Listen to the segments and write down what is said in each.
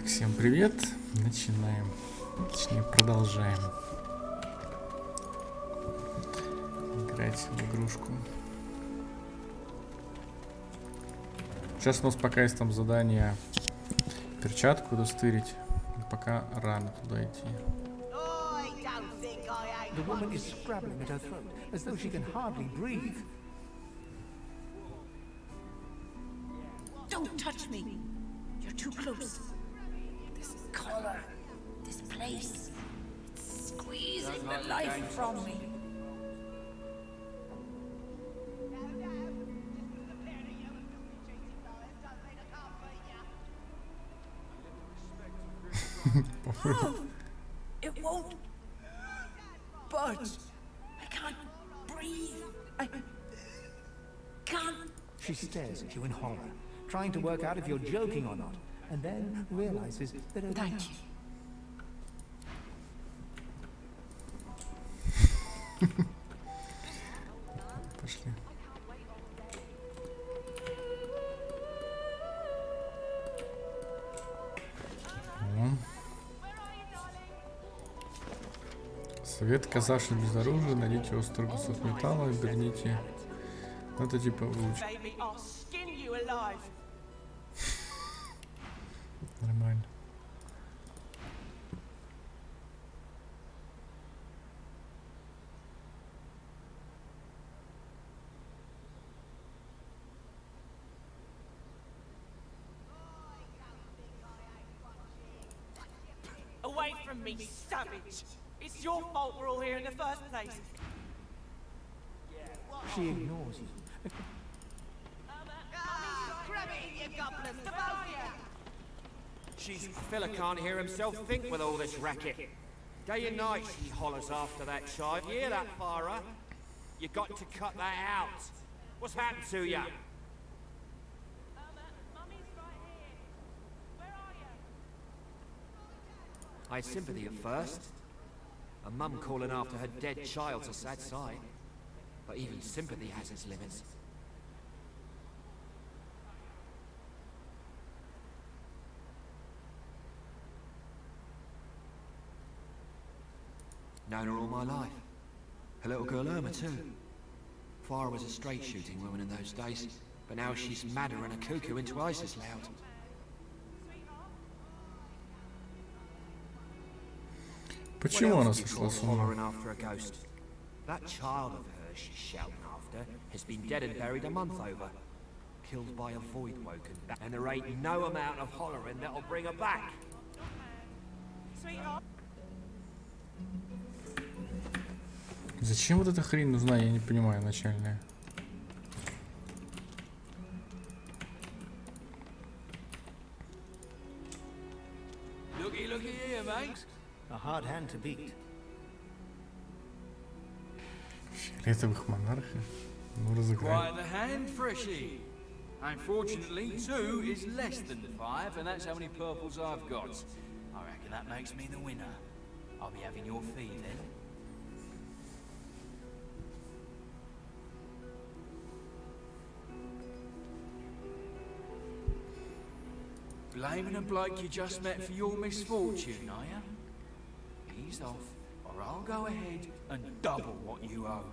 Всем привет! Начинаем. Точнее, продолжаем играть в игрушку. Сейчас у нас пока есть там задание перчатку достырить. Пока рано туда идти. The woman is scrabbling at her throat, as though she can hardly breathe. Don't touch me! You're too close. This collar, this place, it's squeezing the life from me. It won't budge. I can't breathe. I can't. She stares at you in horror, trying to work out if you're joking or not, and then realizes that her... Thank you. Пошли. Совет, казавшись без оружия, найдите острый кусок металла, оберните. Это типа выучить. Нормально. Away from me, savage! It's your fault we're all here in the first place. She ignores you. Grab it, you gobblers, the both of you! Jeez, fella can't hear himself think with all this racket. Day and night he hollers after that child. You hear that, Farah? You got to cut that out. What's happened to you? Mummy's right here. Where are you? I had sympathy at first. A mum calling after her dead child's a sad sight. But even sympathy has its limits. Known her all my life. Her little girl Irma too. Farah was a straight shooting woman in those days, but now she's madder and a cuckoo into ISIS loud. Почему она сошла с ума? After a ghost. That child of hers she's shouting after has been dead and buried a month over. Killed by a void woken. And there ain't no amount of hollering that'll bring her back. Sweetheart. Зачем вот эта хрень нужна, я не понимаю, начальная. Looky here, mate. A hard hand to beat. Фиолетовых монархов? Ну, разыграй. Quite the hand, Freshy. Unfortunately, 2 is less than 5, and that's how many purples I've got. I reckon that makes me the winner. I'll be having your fee then. Blaming a bloke you just met for your misfortune, are you? Ease off, or I'll go ahead and double what you owe.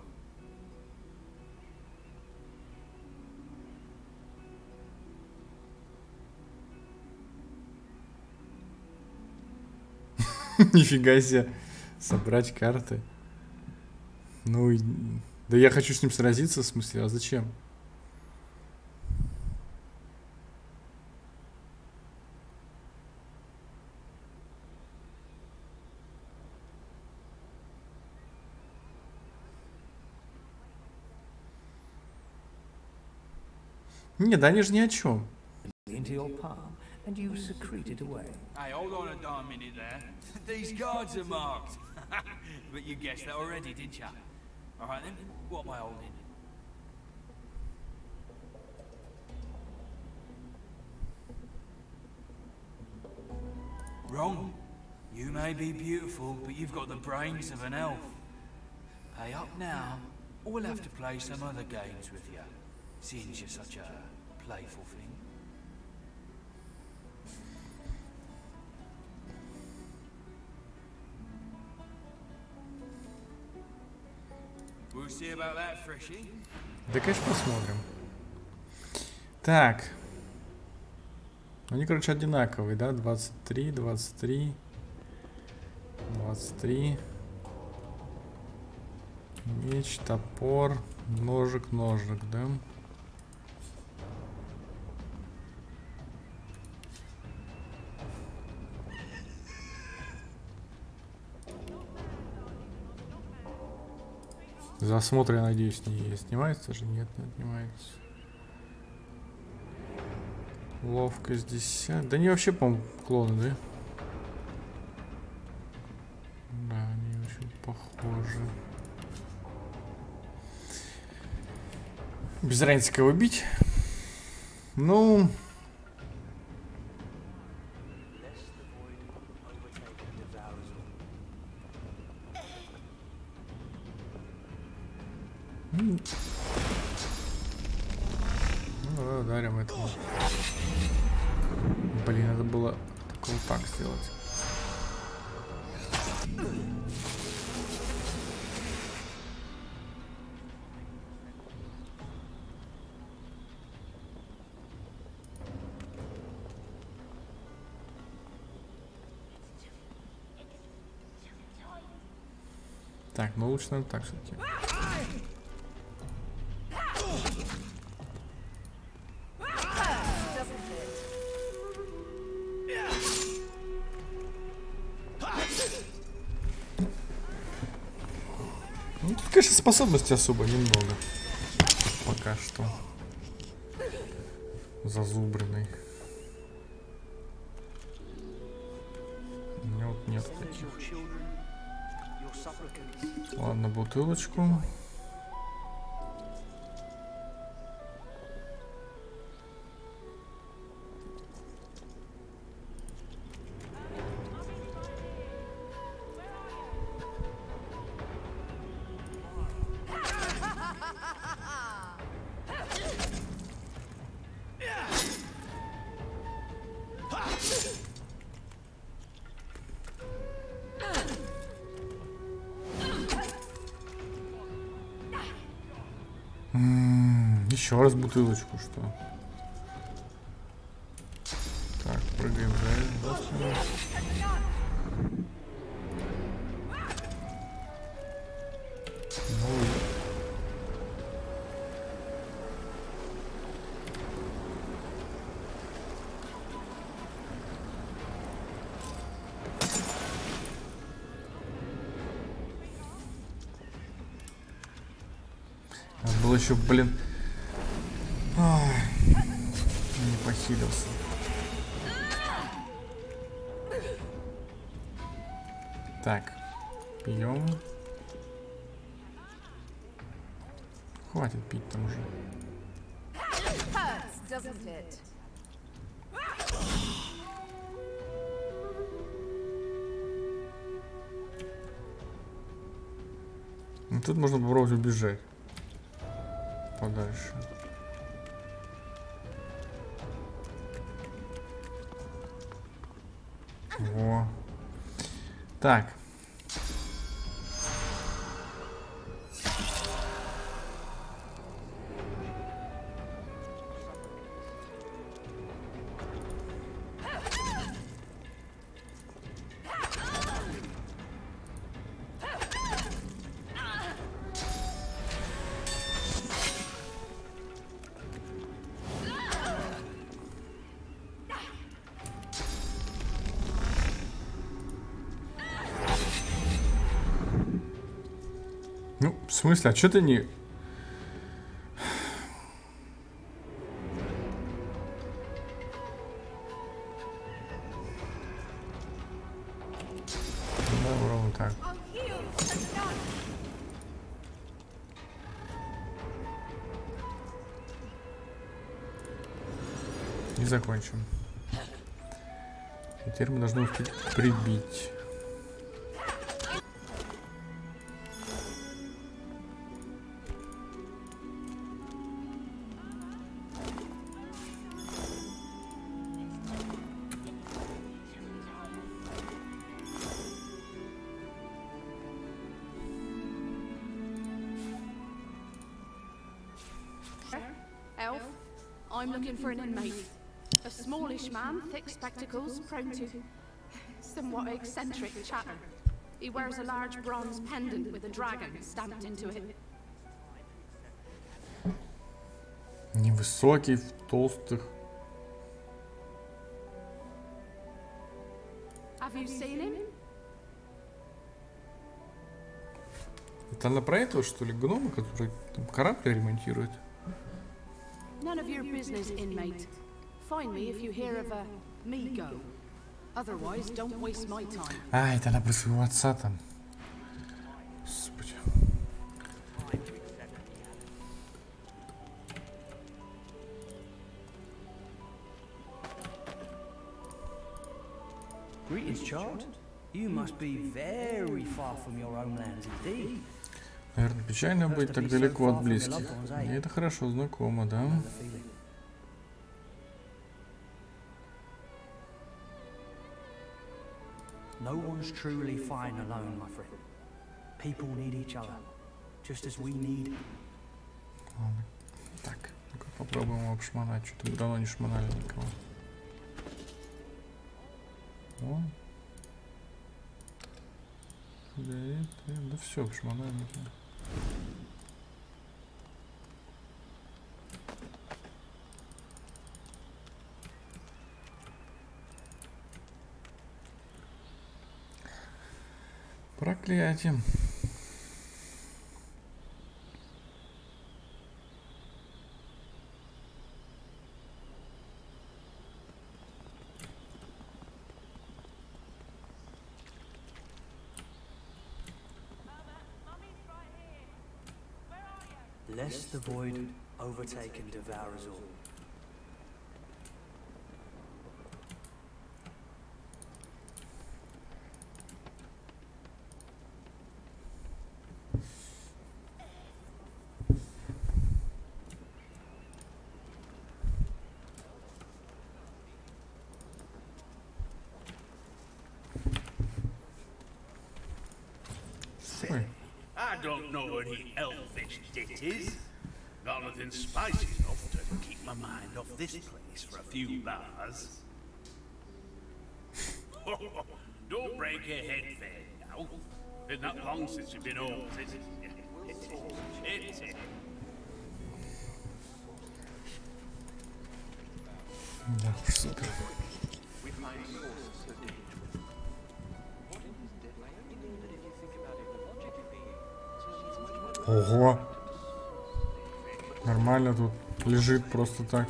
Нифига себе. Собрать карты. Ну, да я хочу с ним сразиться, в смысле, а зачем? Не, да они же ни о чем. Into your palm, and you secrete it away. Hey, hold on a darn minute there. These cards are marked. But you guessed that already, didn't you? All right then, what am I holding? Wrong. You may be beautiful, but you've got the brains of an elf. Pay up now, or we'll have to play some other games with you. Seeing you're such a playful thing. We'll see about that, Freshie. Да, конечно, посмотрим. Так. Они, короче, одинаковые, да? 23, 23, 23. Меч, топор, ножик, ножик, да? За осмотр, я надеюсь, не снимается же? Нет, не снимается. Ловкость 10. Да они вообще, по-моему, клоны, да? Да, они очень похожи. Без разницы, кого бить. Ну... Ну, давай ударим этого. Блин, надо было только вот так сделать. Так, ну лучше надо так все-таки. Ну, тут, конечно, способности особо немного. Пока что. Зазубренный. У меня вот нет таких. Ладно, бутылочку. Еще раз бутылочку, что? Так, прыгаем за спину. Ну надо было еще, блин. Не похилился. Так, пьем. Хватит пить там уже. Ну, тут можно попробовать убежать подальше. Во. Так. Ну, в смысле, а что ты не... Да, ровно так. И закончим. Теперь мы должны успеть прибить. I'm looking for an inmate. A smallish man, thick spectacles, prone to somewhat eccentric chatter. He wears a large bronze pendant with a dragon stamped into it. Невысокий, в толстых. Have you seen him? Это она про этого, что ли, гнома, который там корабль ремонтирует? None of your business, inmate. Find me if you hear of a me go. Otherwise, don't waste my time. А, это она про своего отца там. Господи. Greetings, child. You must be very far from your homelands indeed. Наверное, печально быть так далеко от близких. Мне это хорошо знакомо, да? No one's truly fine alone, my friend. People need each other, just as we need. Ладно. Так, ну-ка попробуем его обшмонать. Что-то мы давно не шмонали никого. О. Да все, обшмонаем. Проклятие. Lest the void overtake and devour us all. Ой. I don't know any elvish ditties. Got nothing spicy enough to keep my mind off this place for a few bars. Don't break your head there now. Been that long since you've been old, is it? Да, супер. Ого! Нормально тут лежит просто так.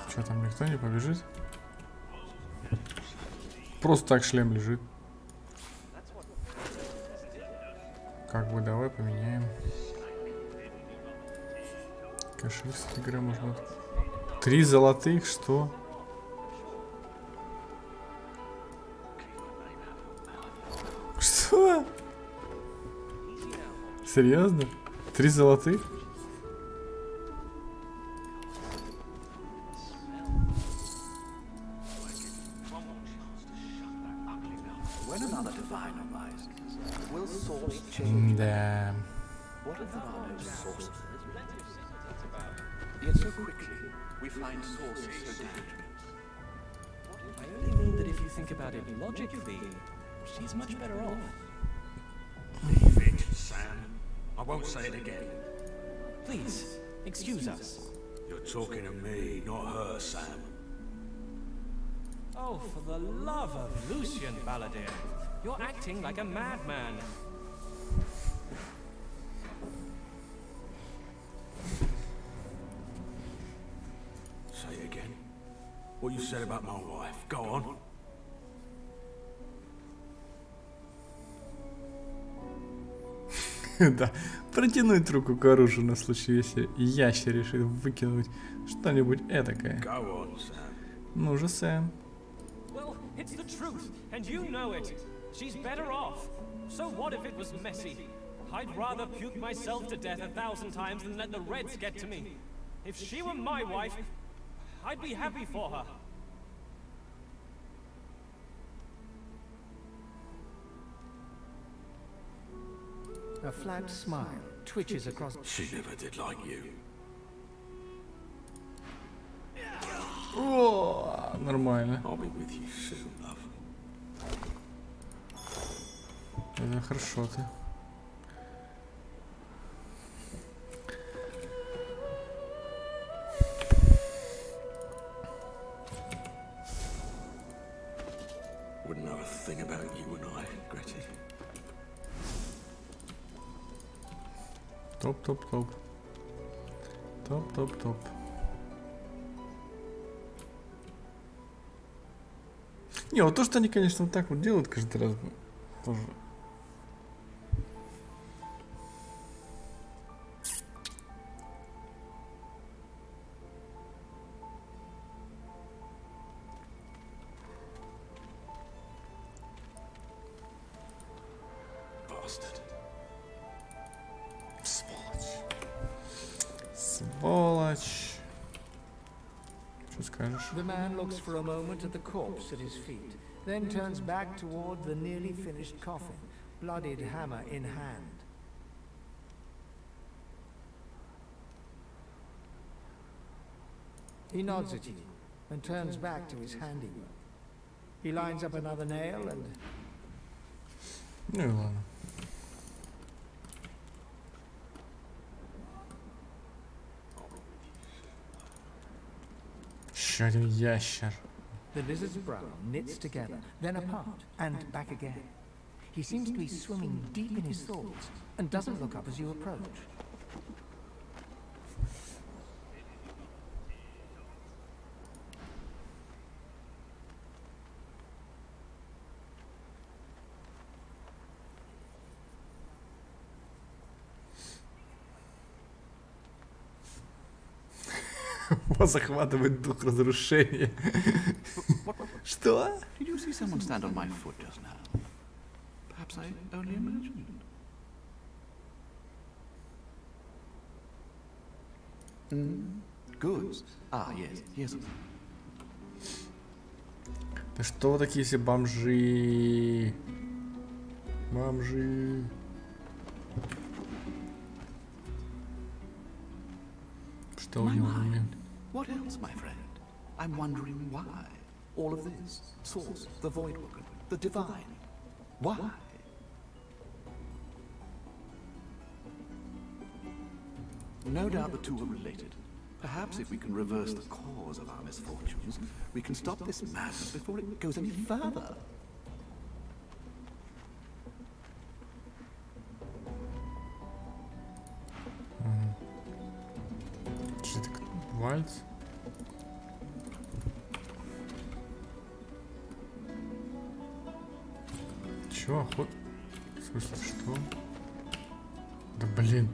Что там, никто не побежит? Просто так шлем лежит. Как бы давай поменяем. Кошель с игры можно. 3 золотых, что? Что? Серьезно? 3 золотых? Да. Yet so quickly, we find sources so dangerous. I only mean that if you think about it logically, she's much better off. Leave it, Sam. I won't say it again. Please, excuse us. You're talking to me, not her, Sam. Oh, for the love of Lucian, Balladeer. You're acting like a madman. Say again. What you said about my wife. Go on. Да, протянуть руку к оружию на случай, если ящер решит выкинуть что-нибудь этакое. Go on, Sam. Ну же, Сэм. Well, it's the truth, and you know it. She's better off. So what if it was messy? I'd rather puke myself to death 1,000 times than let the Reds get to me. If she were my wife, I'd be happy for her. A flat smile twitches across. She never did like you. О, нормально. I'll be with you soon, love. Это хорошо ты. Wouldn't know a thing about you and I, Gretty. Топ-топ-топ. Топ-топ-топ. Не, вот то, что они, конечно, вот так вот делают каждый раз, тоже. Сволочь. Что скажешь? The man looks for a moment at the corpse at his feet, then turns back toward the nearly finished coffin, bloodied hammer in hand. He nods at you and turns back to his handiwork. He lines up another nail and... Ну и ладно. Еще один ящер. The lizard's brow knits together, then apart, and back again. He seems to be swimming deep in his thoughts, and doesn't look up as you approach. Вас захватывает дух разрушения. Что? Did you see someone stand on my foot just now? Perhaps I only imagined. Goods. Ah, yes, yes. Да что вы такие все бомжи? Бомжи. Что у него в уме? What else, my friend? I'm wondering why. All of this. Source, the void woman, the divine. Why? No doubt the two are related. Perhaps if we can reverse the cause of our misfortunes, we can stop this madness before it goes any further. Что это? Вальц? Чё, охот? В смысле, что? Да блин.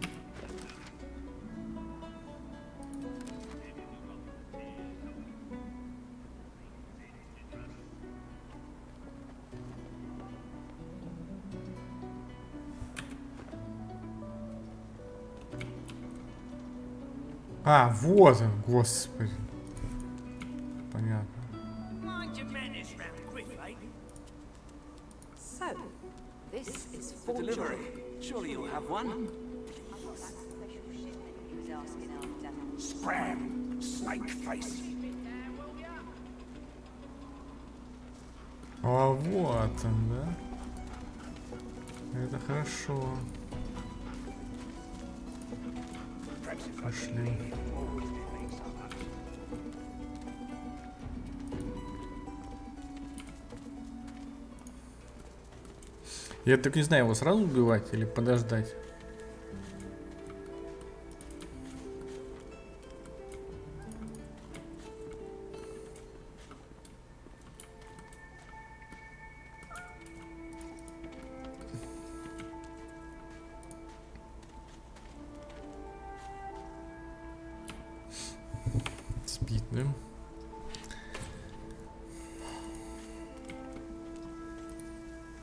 А, вот он, господи. Понятно. So, this is forgery. Surely you'll have one. Scram, snake face. А вот он, да? Это хорошо. Пошли. Я так не знаю, его сразу убивать или подождать? Спит, да?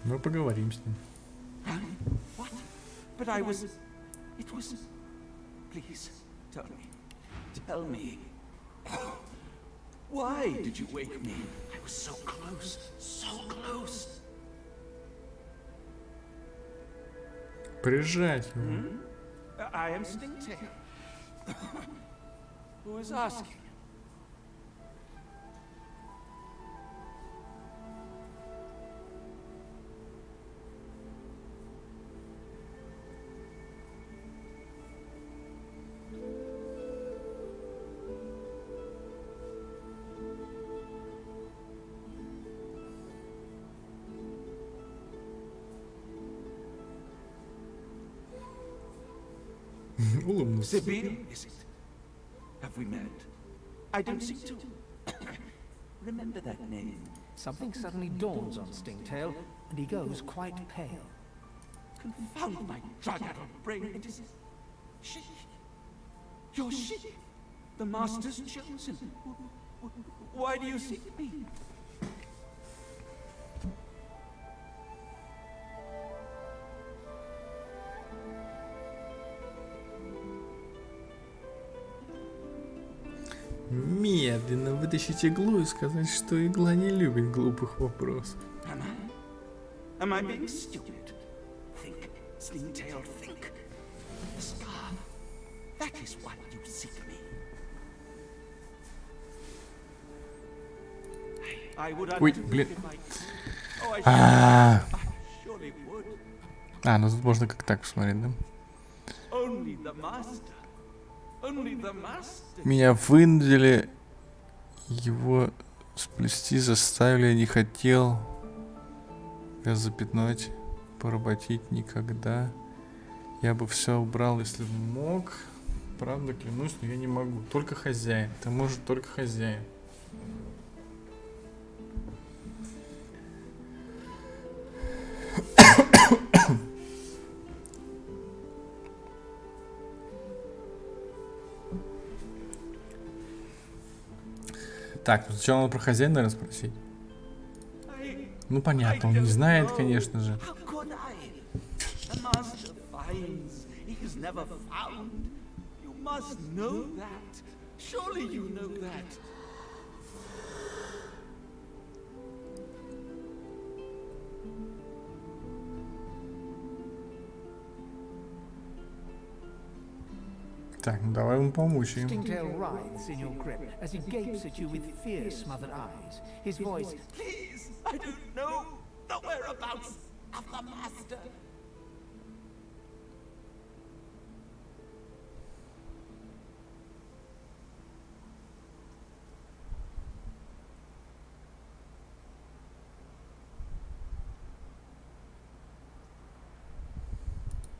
Ну, поговорим с ним. What? But I was... It was... Please, tell me. Tell me. Why did you wake me? I was so close. So close. Прижать его. I am Stingtail. Who is asking? Sibyl, is it? Have we met? I don't seem to remember that name. Something suddenly dawns on Stingtail, and he goes quite pale. Confound my drug-addled brain. It is she. You're she. The Master's chosen. Why do you seek me? Медленно вытащить иглу и сказать, что игла не любит глупых вопросов. Am I being stupid? Think, Stingtail, think. The scar. That is why you seek me. I would Ой, блин. Ну тут можно как так посмотреть, да? Only the master. Only the master. Меня вынудили его сплести, заставили, я не хотел. Я запятнать, поработить никогда. Я бы все убрал, если бы мог. Правда, клянусь, но я не могу. Только хозяин. Это может только хозяин. Так, сначала надо про хозяина, наверное, спросить. Ну понятно, он не знает, конечно же. Так, ну давай ему помочь им. Stingtail writhes in your grip as he gapes at you with fear-smothered eyes. His voice, "Please, I don't know the whereabouts of the master."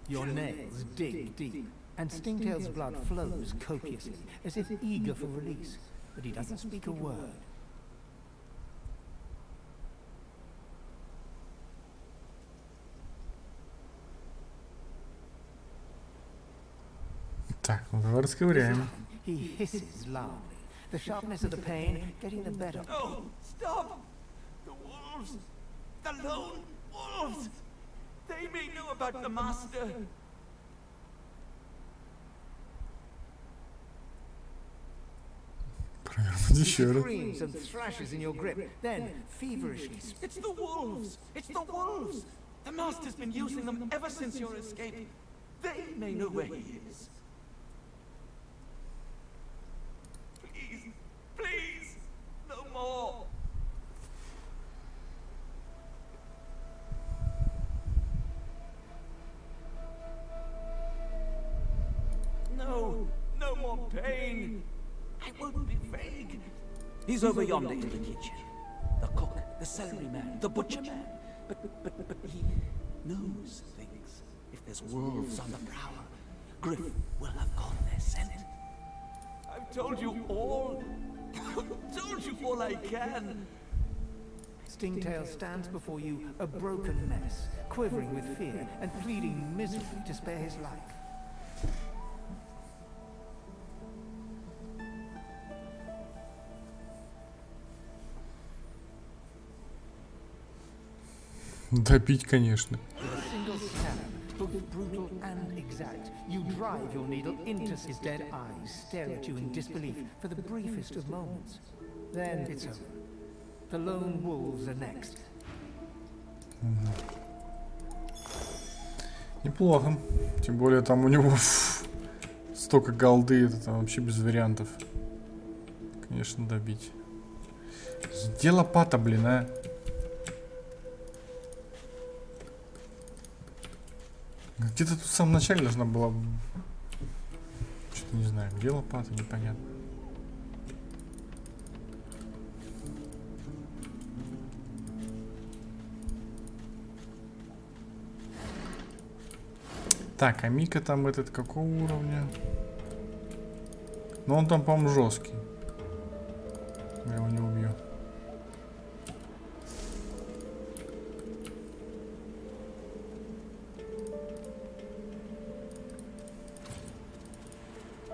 Your nails dig deep, and Stingtail's blood flows copiously, as if eager for release, but he doesn't speak a word. Так, ну давай расковыряем. He hisses loudly, the sharpness of the pain getting the better. Oh, stop! The wolves! The lone wolves! They may know about the master. He screams and thrashes in your grip, then feverishly. It's the wolves! It's the wolves! The master's been using them ever since your escape. They may know where he is. Please, please, no more. No, no more pain. I won't be vague. He's over yonder in the kitchen. The cook, the celery man, the butcher man. But he knows things. If there's wolves on the prowl, Griff will have caught their scent. I've told you all. Told you all I can. Stingtail stands before you, a broken mess, quivering with fear and pleading miserably to spare his life. Допить, конечно. With a single stab, both brutal and exact, you drive your needle into his dead eyes, stare at you in disbelief for the briefest of moments. Then it's over. The lone wolves are next. Неплохо. Тем более там у него столько голды, это там вообще без вариантов. Конечно, добить. Где лопата, блин, а? Где-то тут в самом начале должна была... Что-то не знаю, где лопата, непонятно. Так, а Мика там этот какого уровня? Ну он там, по-моему, жесткий. Я его не убью.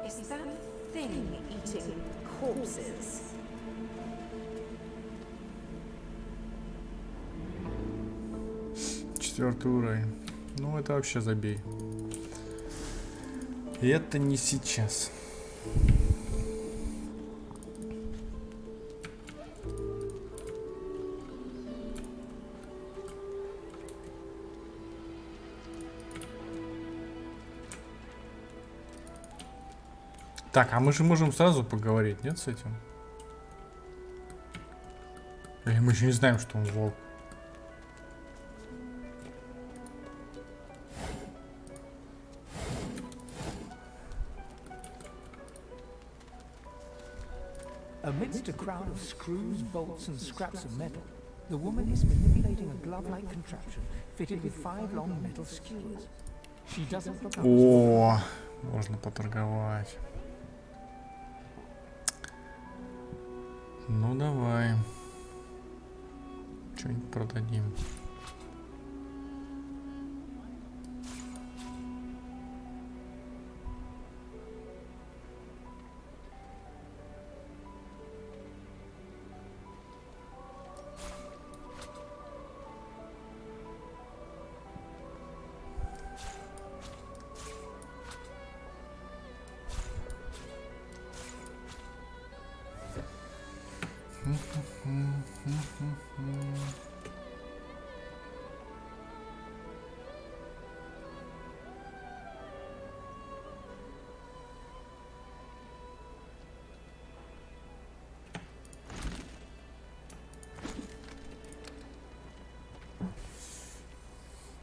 Is that thing eating corpses? Четвертый уровень. Ну это вообще забей. И это не сейчас. Так, а мы же можем сразу поговорить, нет, с этим? Или мы еще не знаем, что он волк? Amidst a crowd of screws, bolts, and scraps of metal, the woman is manipulating a glove-like contraption fitted with 5 long metal skewers. She doesn't look up. О, можно поторговать. Ну давай. Что-нибудь продадим.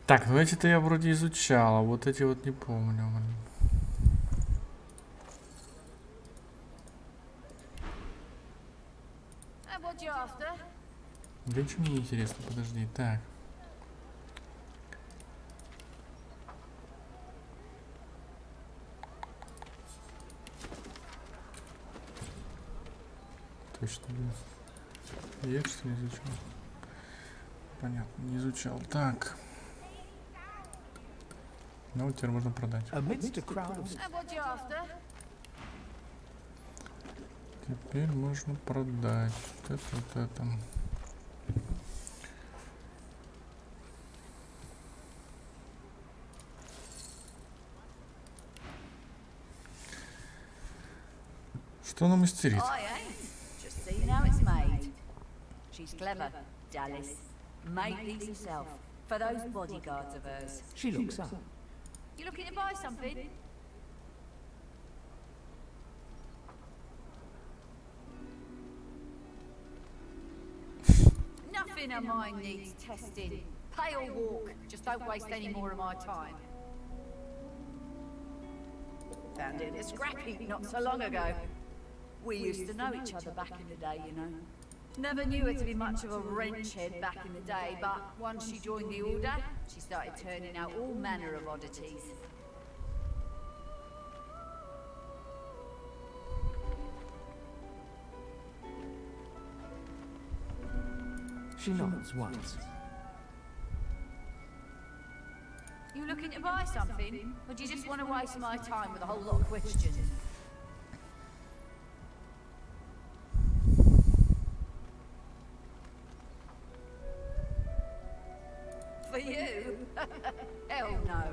Так, ну эти-то я вроде изучал, а вот эти вот не помню. Да ничего мне не интересно, подожди, так. Точно, блин. Я что-то не изучал. Понятно, не изучал. Так. Ну, вот теперь можно продать. Теперь можно продать. Вот это. Что она мастерит? Made these herself for those bodyguards of hers. She looks up. You looking to buy something? Nothing of mine needs testing. Pay or walk. Just don't waste any more of my time. Found it in a scrap heap not so long ago. We used to know each other back in the day, you know. Never knew her to be much of a wrench head back in the day, but once she joined the Order, she started turning out all manner of oddities. She nods once. You looking to buy something? Or do you just want to waste my time with a whole lot of questions? For you? Hell no.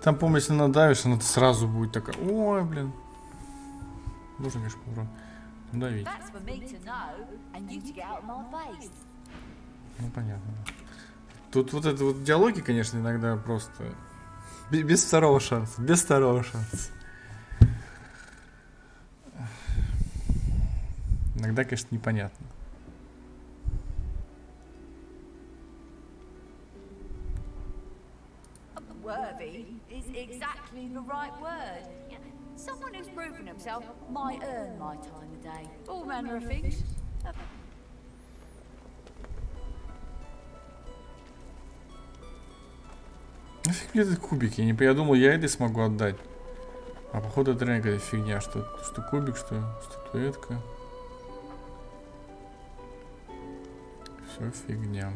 Там, помню, если надавишь, она сразу будет такая. Ой, блин. Можно, конечно, попробовать. Давить. Ну, понятно. Тут вот это вот диалоги, конечно, иногда просто... Без второго шанса. Без второго шанса. Иногда, конечно, непонятно. Worthy is exactly the right word. Someone who's proven himself might earn my time of day. All manner of things. Нафиг мне этот кубик? Я думал, я это смогу отдать. А походу это реально какая-то фигня. Что кубик, что статуэтка. Все фигня.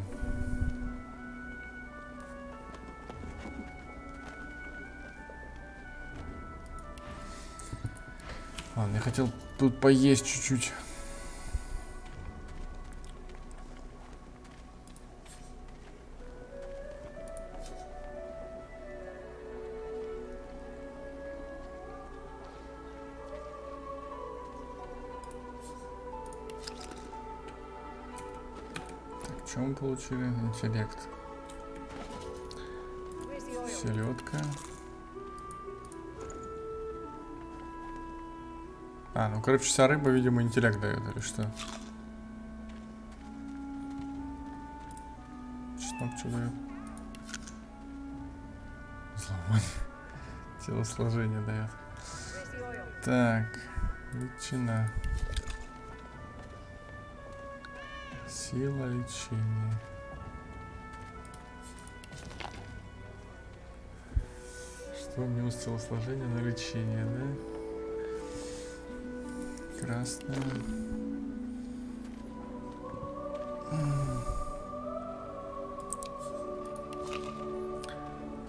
Ладно, я хотел тут поесть чуть-чуть. Так, что мы получили? Интеллект. Селедка. А, ну, короче, вся рыба, видимо, интеллект дает, или что? Чеснок что дает? Взломать. Телосложение дает. Так, ветчина. Сила лечения. Что мне с телосложения на лечение, да? Красная.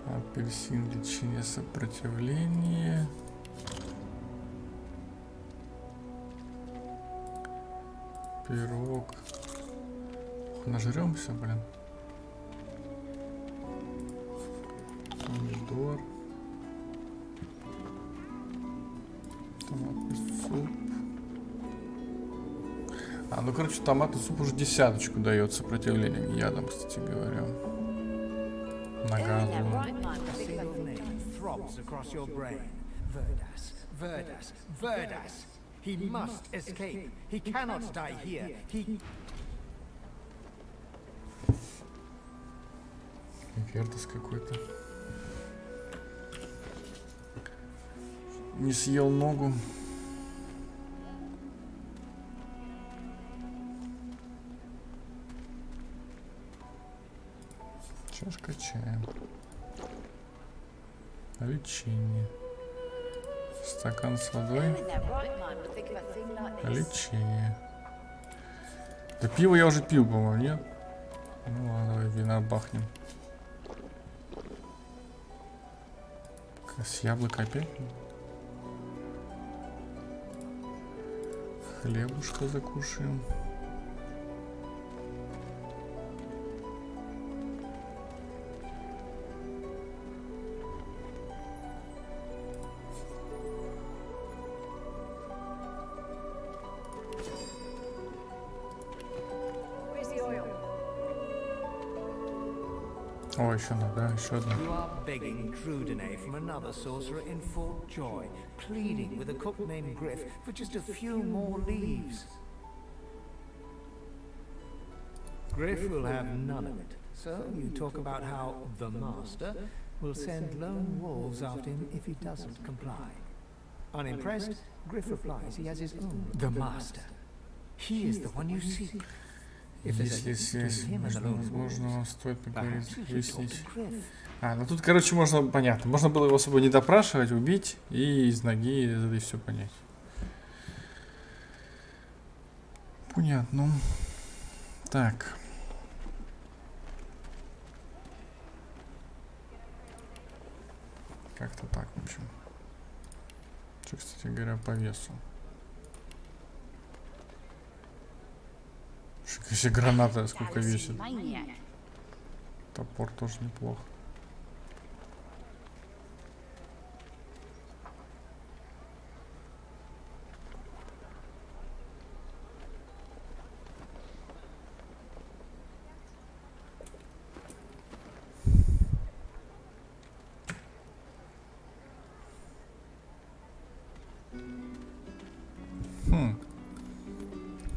Апельсин, лечение сопротивления. Пирог. Нажремся, блин. Помидор. Томатный суп. А, ну, короче, томатный суп уже 10 дает сопротивление к ядам, кстати говоря. На газу. Вертус какой-то. Не съел ногу. Чашка чая. Лечение. Стакан с водой. Лечение. Да пиво я уже пил, по-моему, нет? Ну ладно, давай вина бахнем. С яблока опять? Хлебушка закушаем. О, еще надо, да, еще одна. You are begging Trudene from another sorcerer in Fort Joy, pleading with a cook named Griff for just a few more leaves. Griff will have none of it. So you talk about how the Master will send lone wolves after him if he doesn't comply. Unimpressed, Griff replies he has his own. The Master. He is the one you seek. Если связь между возможно, стоит поговорить, выяснить. А, ну тут, короче, можно, понятно. Можно было его особо не допрашивать, убить и из ноги и все понять. Понятно. Так. Как-то так, в общем. Что, кстати говоря, по весу. Если граната сколько весит. Топор тоже неплохо.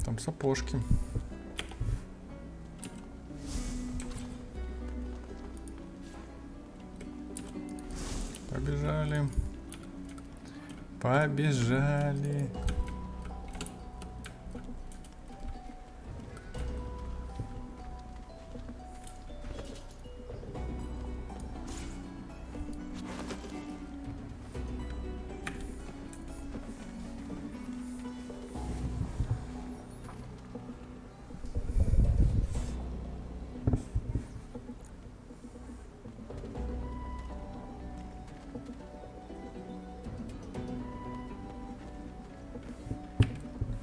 Там сапожки. Побежали. Побежали.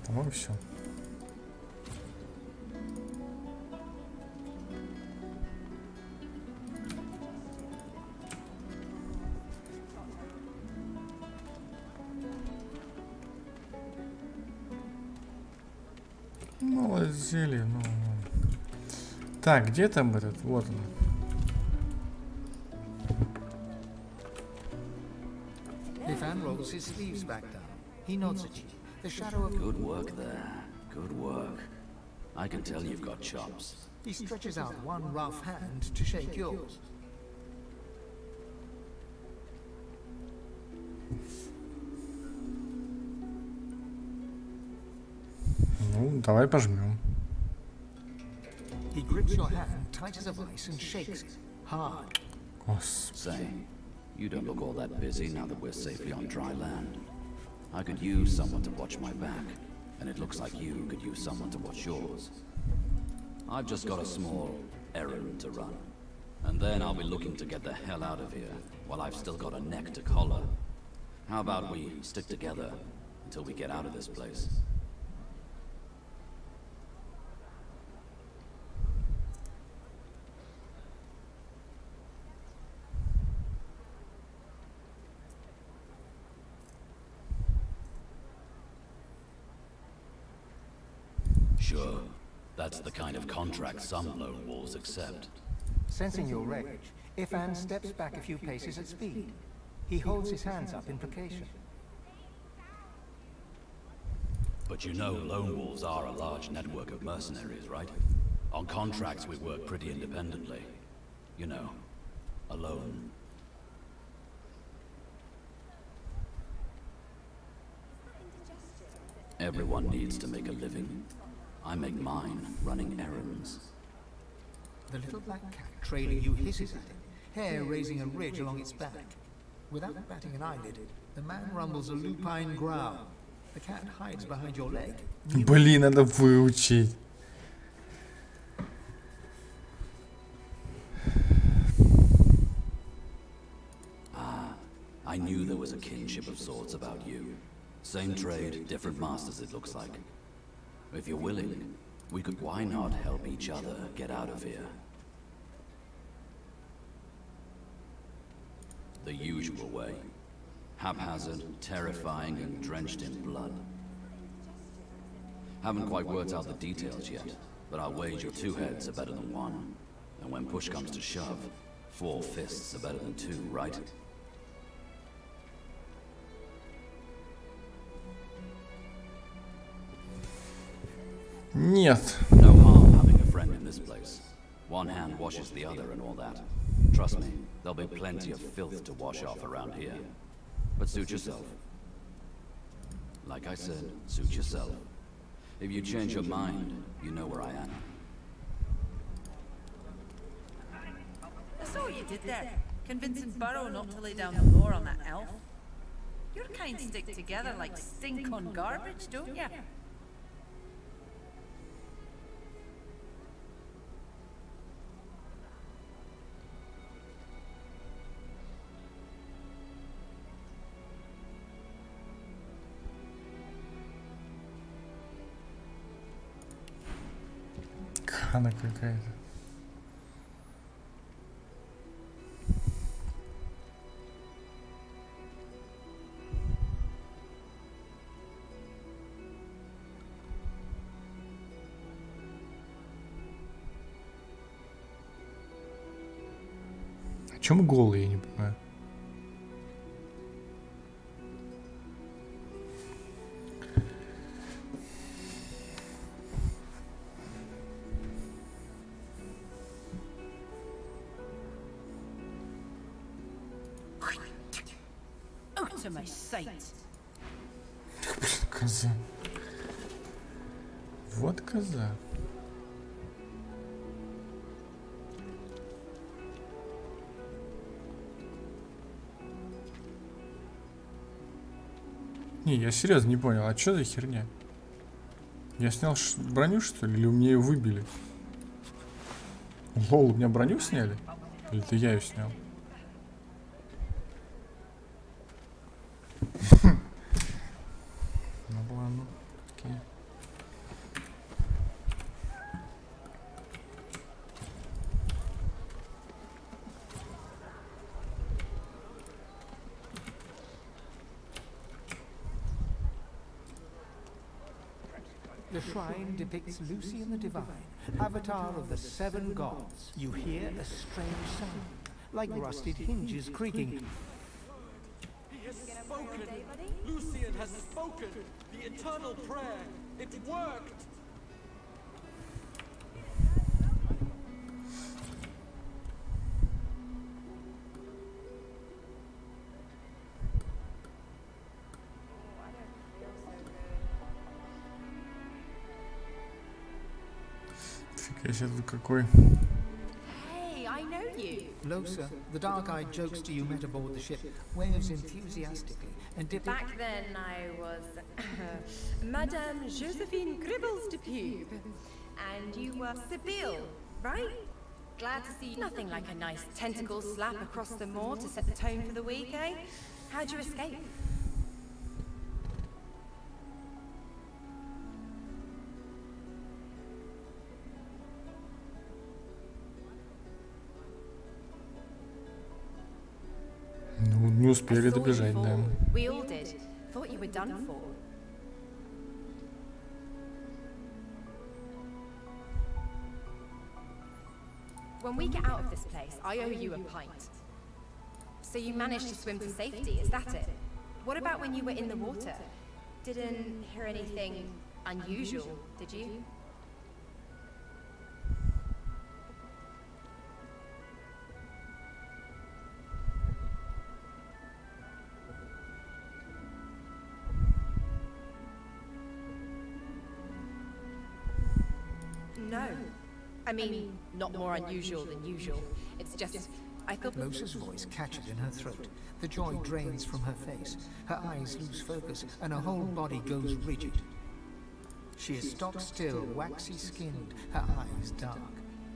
По-моему, все. Мало зелья, ну. Так, где там этот? Вот он. Ivan rolls his sleeves back down. He nods at you. The shadow of... Good work there. Good work. I can tell you've got chops. He stretches out one rough hand to shake yours. Ну, давай пожмем. He grips your hand tight as a vice and shakes it hard. Say, you don't look all that busy now that we're safely on dry land. I could use someone to watch my back, and it looks like you could use someone to watch yours. I've just got a small errand to run, and then I'll be looking to get the hell out of here while I've still got a neck to collar. How about we stick together until we get out of this place? Sure. That's the kind of contract some lone wolves accept. Sensing your rage, Ivan steps back a few paces at speed. He holds his hands up in placation. But you know lone wolves are a large network of mercenaries, right? On contracts we work pretty independently. You know, alone. Everyone needs to make a living. I make mine running errands. The little black cat trailing you hisses at him, hair raising a ridge along its back. Without batting an eyelid, the man rumbles a lupine growl. The cat hides behind your leg. Блин, надо выучить. Ah, I knew there was a kinship of sorts about you. Same trade, different masters it looks like. If you're willing, we could why not help each other get out of here? The usual way. Haphazard, terrifying, and drenched in blood. Haven't quite worked out the details yet, but I'll wager 2 heads are better than 1. And when push comes to shove, 4 fists are better than 2, right? Нет. No harm having a friend in this place. One hand washes the other and all that. Trust me, there'll be plenty of filth to wash off around here. But suit yourself. Like I said, suit yourself. If you change your mind, you know where I am. I saw what you did there, convincing Burrow not to lay down the law on that elf. Your kind stick together like stink on garbage, don't you? Хана какая-то. А чё мы голые, я не понимаю. to my sight. Коза. Вот коза. Не, я серьезно не понял, а что за херня? Я снял броню, что ли? Или у меня ее выбили? Лол, у меня броню сняли? Или это я ее снял? Ну ладно, окей. The shrine depicts Lucy and the Divine, avatar of the 7 gods. You hear a strange sound, like rusted hinges creaking. He has spoken! Lucian has spoken! The eternal prayer! It worked! Фига себе, тут какой. Hey, I know you. Losa, the dark-eyed jokester you met aboard the ship, waves enthusiastically and dips. Back then I was Madame Josephine Gribbles de Pube. And you were Sibyl, right? Glad to see nothing like a nice tentacle slap across the moor to set the tone for the week, eh? How'd you escape? Ну, не успели добежать, да. We all did. Thought you were done for. When we get out of this place, I owe you a pint. So you managed to swim to safety, is that it? What about when you were in the water? Didn't hear anything unusual, did you? No. I mean, not more unusual than usual. It's just, I thought... Losa's voice catches in her throat. The joy drains from her face. Her eyes lose focus, and her whole body goes rigid. She is stock still, waxy skinned, her eyes dark.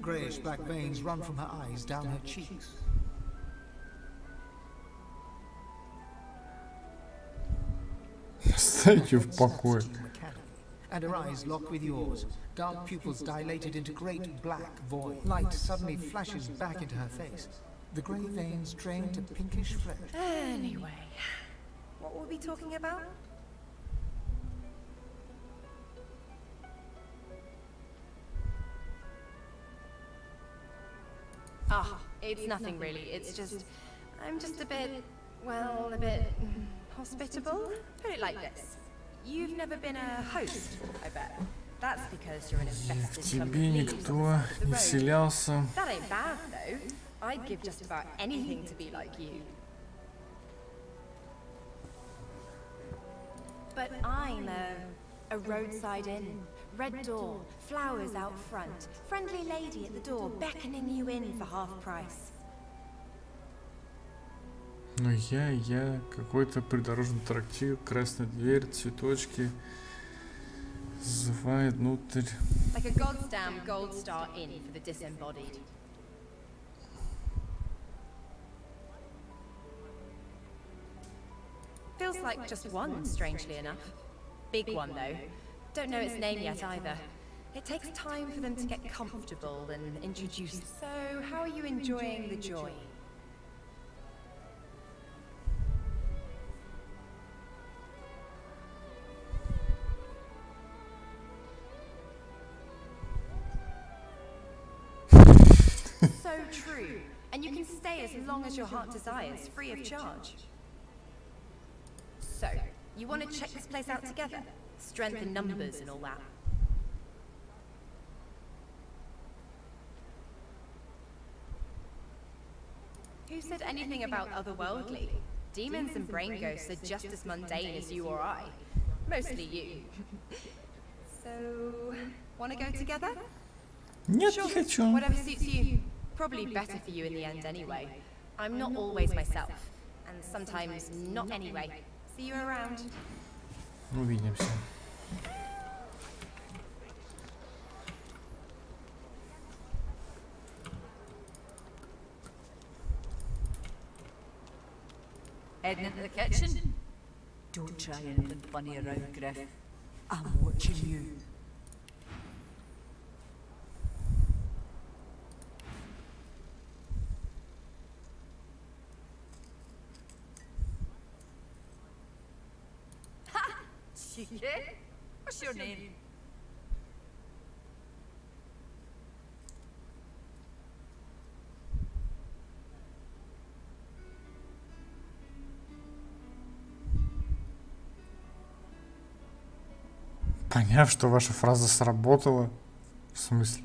Greyish-black veins run from her eyes down her cheeks. Оставьте в покое. And her eyes lock with yours. Dark pupils dilated into great black void. Light suddenly flashes back into her face. The grey veins drain to pinkish flesh. Anyway, what were we talking about? Ah, it's nothing really. It's just, I'm just a bit, well, a bit hospitable. Put it like this. You've never been a host, I bet. That's because you're an infested Тебе никто не селялся. That ain't bad though. I'd give just about anything to be like you. But I'm a roadside inn. Red door, flowers out front, friendly lady at the door beckoning you in for half price. Ну я какой-то придорожный трактир, красная дверь, цветочки, зазывает внутрь. Like a goddamn gold star inn for the disembodied. Feels like just one, strangely enough. Big one though. Don't know its name yet either. It takes time for them to get comfortable and introduced. So, how are you enjoying the joy? So true. And you can stay as long as your heart desires, free of charge. So, you want to check this place out together? Strength in numbers and all that. Who said anything about otherworldly? Demons and brain ghosts are just as mundane as you or I. Mostly you. So, wanna go together? Нет, Sure, не хочу. whatever suits you. Probably better for you in the end anyway. I'm not always myself. And sometimes not anyway. See you around. Увидимся. Heading into the kitchen? Don't try anything funny around, Griff. I'm watching you. Ha! Cheeky. What's your name? Поняв, что ваша фраза сработала. В смысле?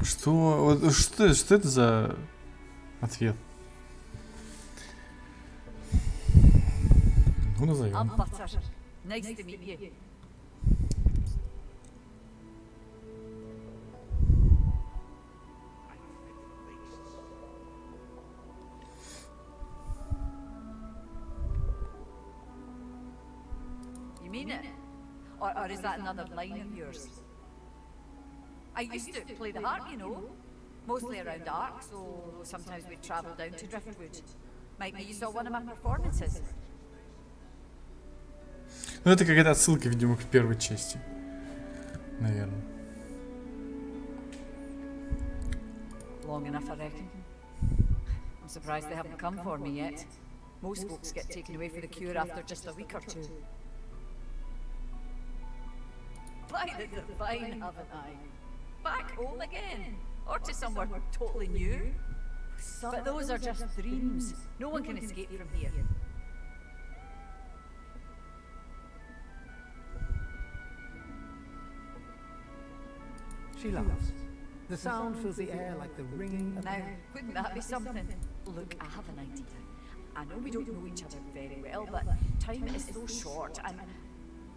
Что? Вот, что это за ответ? Ну, назовем. I'm Butter. Nice to meet you. You mean it? Or is that another line of yours? I used to play the harp, you know. Mostly around Ark, so sometimes we'd travel down to Driftwood. Might be you saw one of my performances. Ну, это какая-то отсылка, видимо, к первой части. Наверное. Long enough, I reckon. I'm surprised they haven't come for me yet. Most folks get taken away for the cure after just a week or two. By the divine, haven't I? Back home again, or to somewhere totally new. But those are just dreams. No one can escape from here. She laughs. The sound fills the air like the ringing of... Now, wouldn't that be something? Look, I have an idea. I know we don't know each other very well, but time is so short,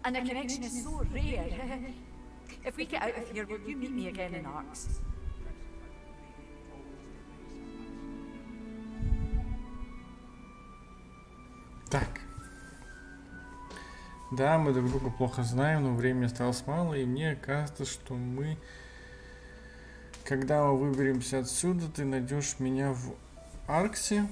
and a connection is so rare. If we get out of here, will you meet me again in Arks? Так. Да, мы друг друга плохо знаем, но времени осталось мало, и мне кажется, что мы... Когда мы выберемся отсюда, ты найдешь меня в Арксе.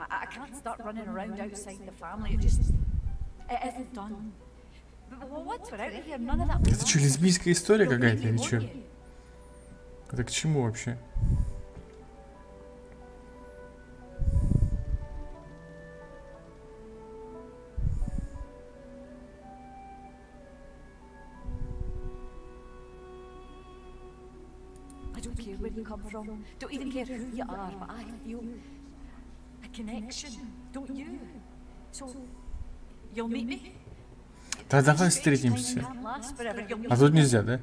I can't start running around outside the family. It isn't done. But once we're out of here, none of that. Это что, лесбийская история какая-то или что? Это к чему вообще? I don't care where you come from. Don't even care who you are, but I feel a connection, don't you? So, you'll meet me? Да, давай встретимся. А тут нельзя, да?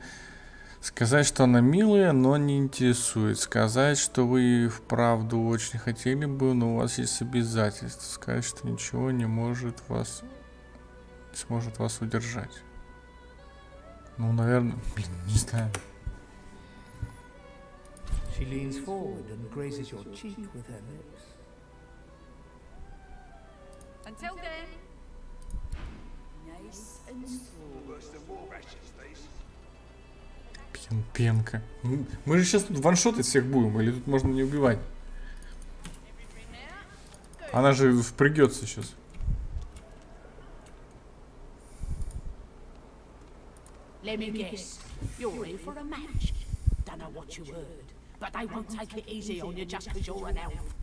Сказать, что она милая, но не интересует. Сказать, что вы вправду очень хотели бы, но у вас есть обязательства. Сказать, что ничего не сможет вас удержать. Ну, наверное, блин, не знаю. She leans forward and grazes your cheek with her lips. Until then, nice and slow. Пенка. Мы же сейчас тут ваншотать всех будем, или тут можно не убивать? Она же впрыгется сейчас. Let me guess. You're ready for a match. Don't know what you heard. but they won't take it easy on you just because you're an elf.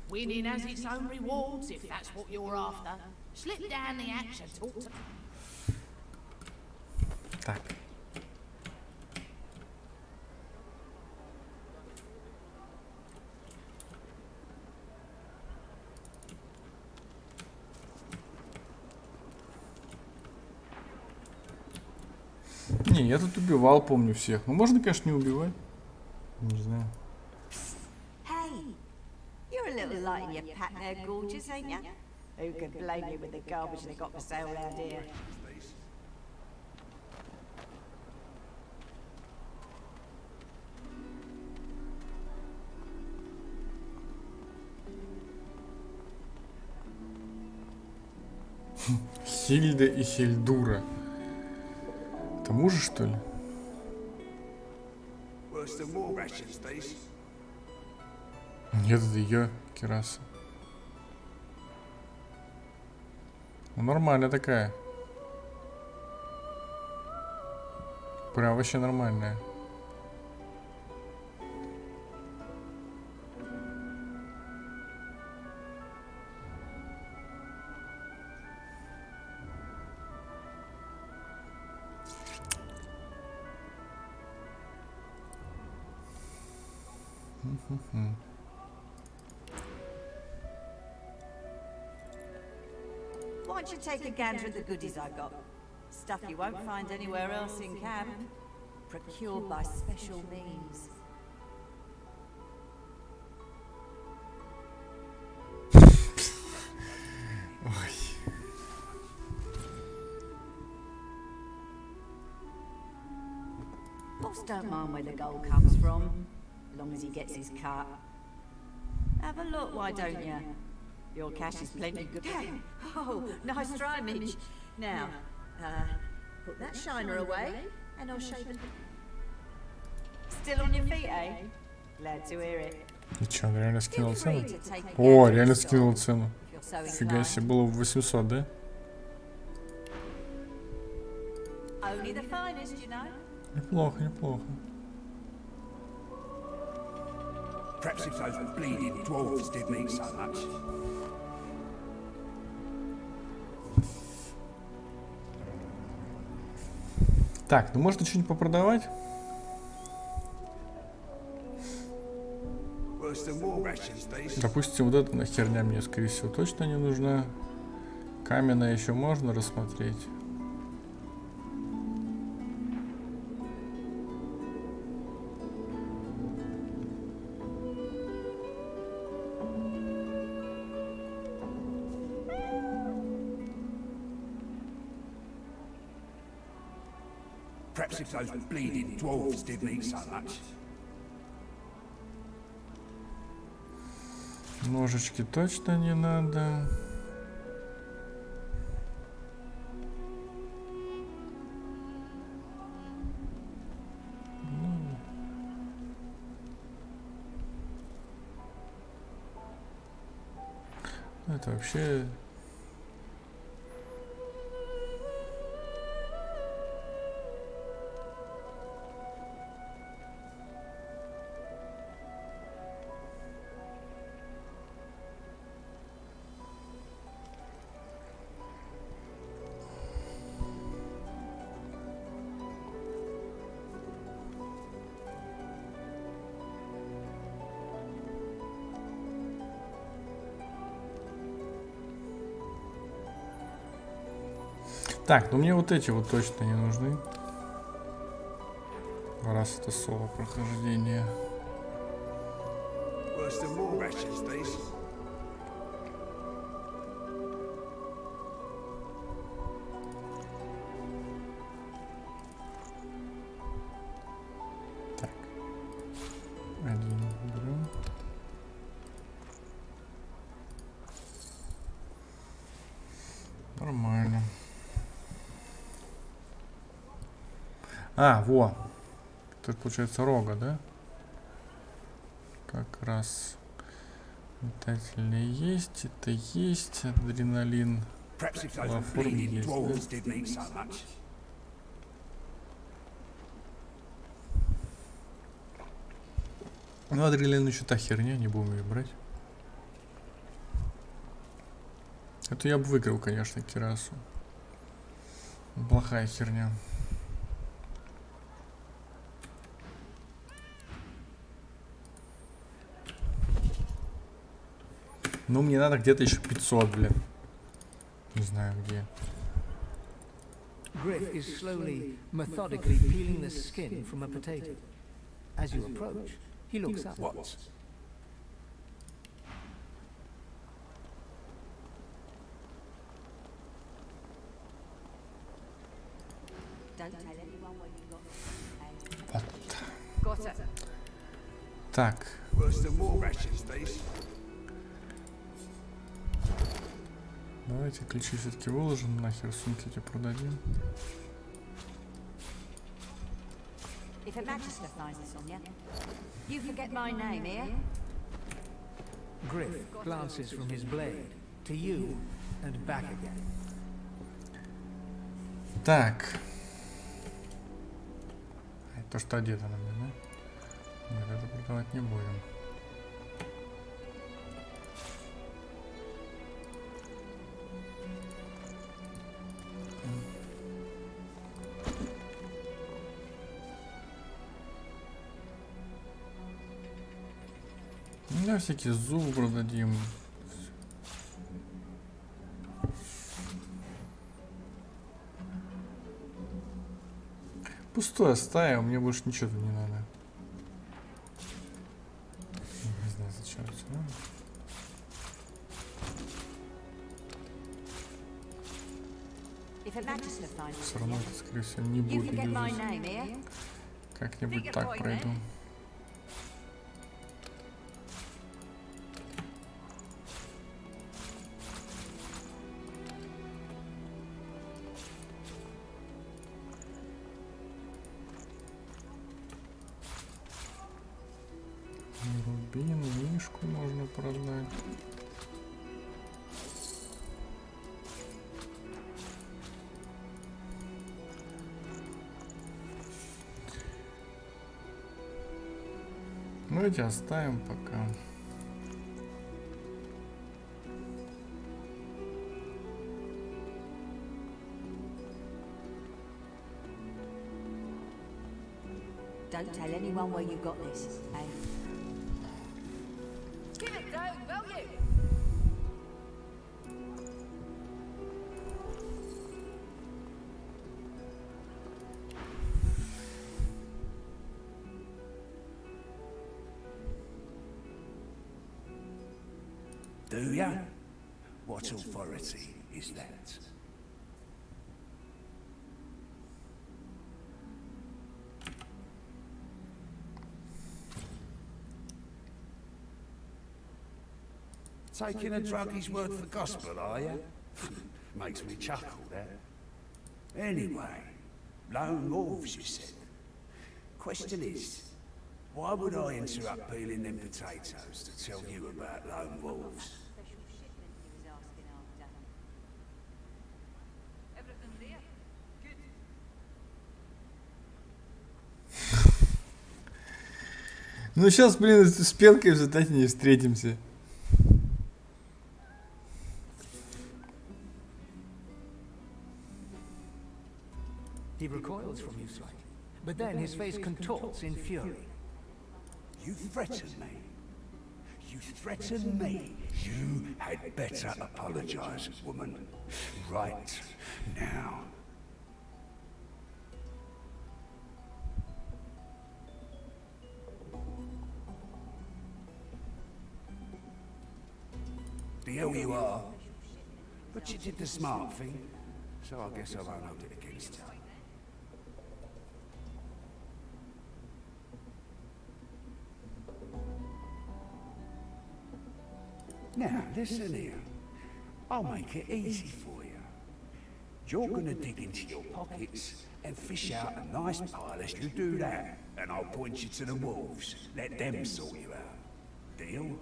Winning has its own rewards, if that's what you're after. Slip down the hatch and talk to... Так. Не, я тут убивал, помню, всех. Ну, можно, конечно, не убивать. Не знаю. Hey, you're a little light in your pack there, gorgeous, ain't ya? Who could blame you with the garbage they got for sale around here? Хильда и Хильдура. Это мужа, что ли? Нет, это ее кераса. Ну, нормальная такая. Прям вообще нормальная. Why don't you take a gander at the goodies I got? Stuff you won't find anywhere else in camp. Procured by special means. Boss don't mind where the gold comes from, as long as he gets his cut. Have a look, why don't you? Your cash is plenty good. Oh, nice try, Mitch. Now, put that shiner away, and I'll shave it. Still on your feet, eh? Glad to hear it. И чё, он реально скинул цену? О, реально скинул цену. Фига себе, было в 800, да? Only the finest, you know. Неплохо, неплохо. Perhaps if those bleeding dwarves didn't eat so much. Так, ну можно что-нибудь попродавать? Допустим, вот эта херня мне, скорее всего, точно не нужна. Каменная еще можно рассмотреть. Perhaps if those bleeding dwarves didn't eat so much. Ножички точно не надо. Ну, это вообще... Так, ну мне вот эти вот точно не нужны. Раз это соло прохождение. Так. Один берем. Нормально. А, во. Тут получается рога, да? Как раз Метательные есть, это есть, адреналин во форме есть, да? Ну, адреналин еще та херня, не будем ее брать. Это я бы выиграл, конечно, кирасу. Плохая херня. Ну, мне надо где-то еще 500, блин. Не знаю где. Griff is slowly, methodically peeling the skin from a potato. As you approach, he looks up. What? Вот. Так. Давайте ключи все-таки выложим, нахер сумки эти продадим. If it matches the finds on you, you forget my name here. Griff glances from his blade to you and back again. Так. То, что одето на мне, да? Нет, это продавать не будем. Да, всякие зубы продадим. Пустой оставим, мне больше ничего не надо. Не знаю, зачем это надо. Все равно это, скорее всего, не будет юзать. Как-нибудь так пройду. Мишку можно продать. Ну эти оставим пока. Don't tell anyone where you got this, eh? Give it down, will you? Do ya? What authority is that? Taking a druggie's word for gospel, are you? Makes me chuckle, that. Anyway, lone wolves, you said. Question is, why would I interrupt peeling them potatoes to tell you about lone wolves? Ну сейчас, блин, с пенкой в задаче не встретимся. He recoils from you slightly, but then his face contorts in fury. You threaten me. You threaten me. You had better apologize, woman. Right now. The hell you are. But you did the smart thing, so I guess I won't hold it against you. Now, listen here. I'll make it easy for you. You're gonna dig into your pockets and fish out a nice pile as you do that. And I'll point you to the wolves. Let them sort you out. Deal?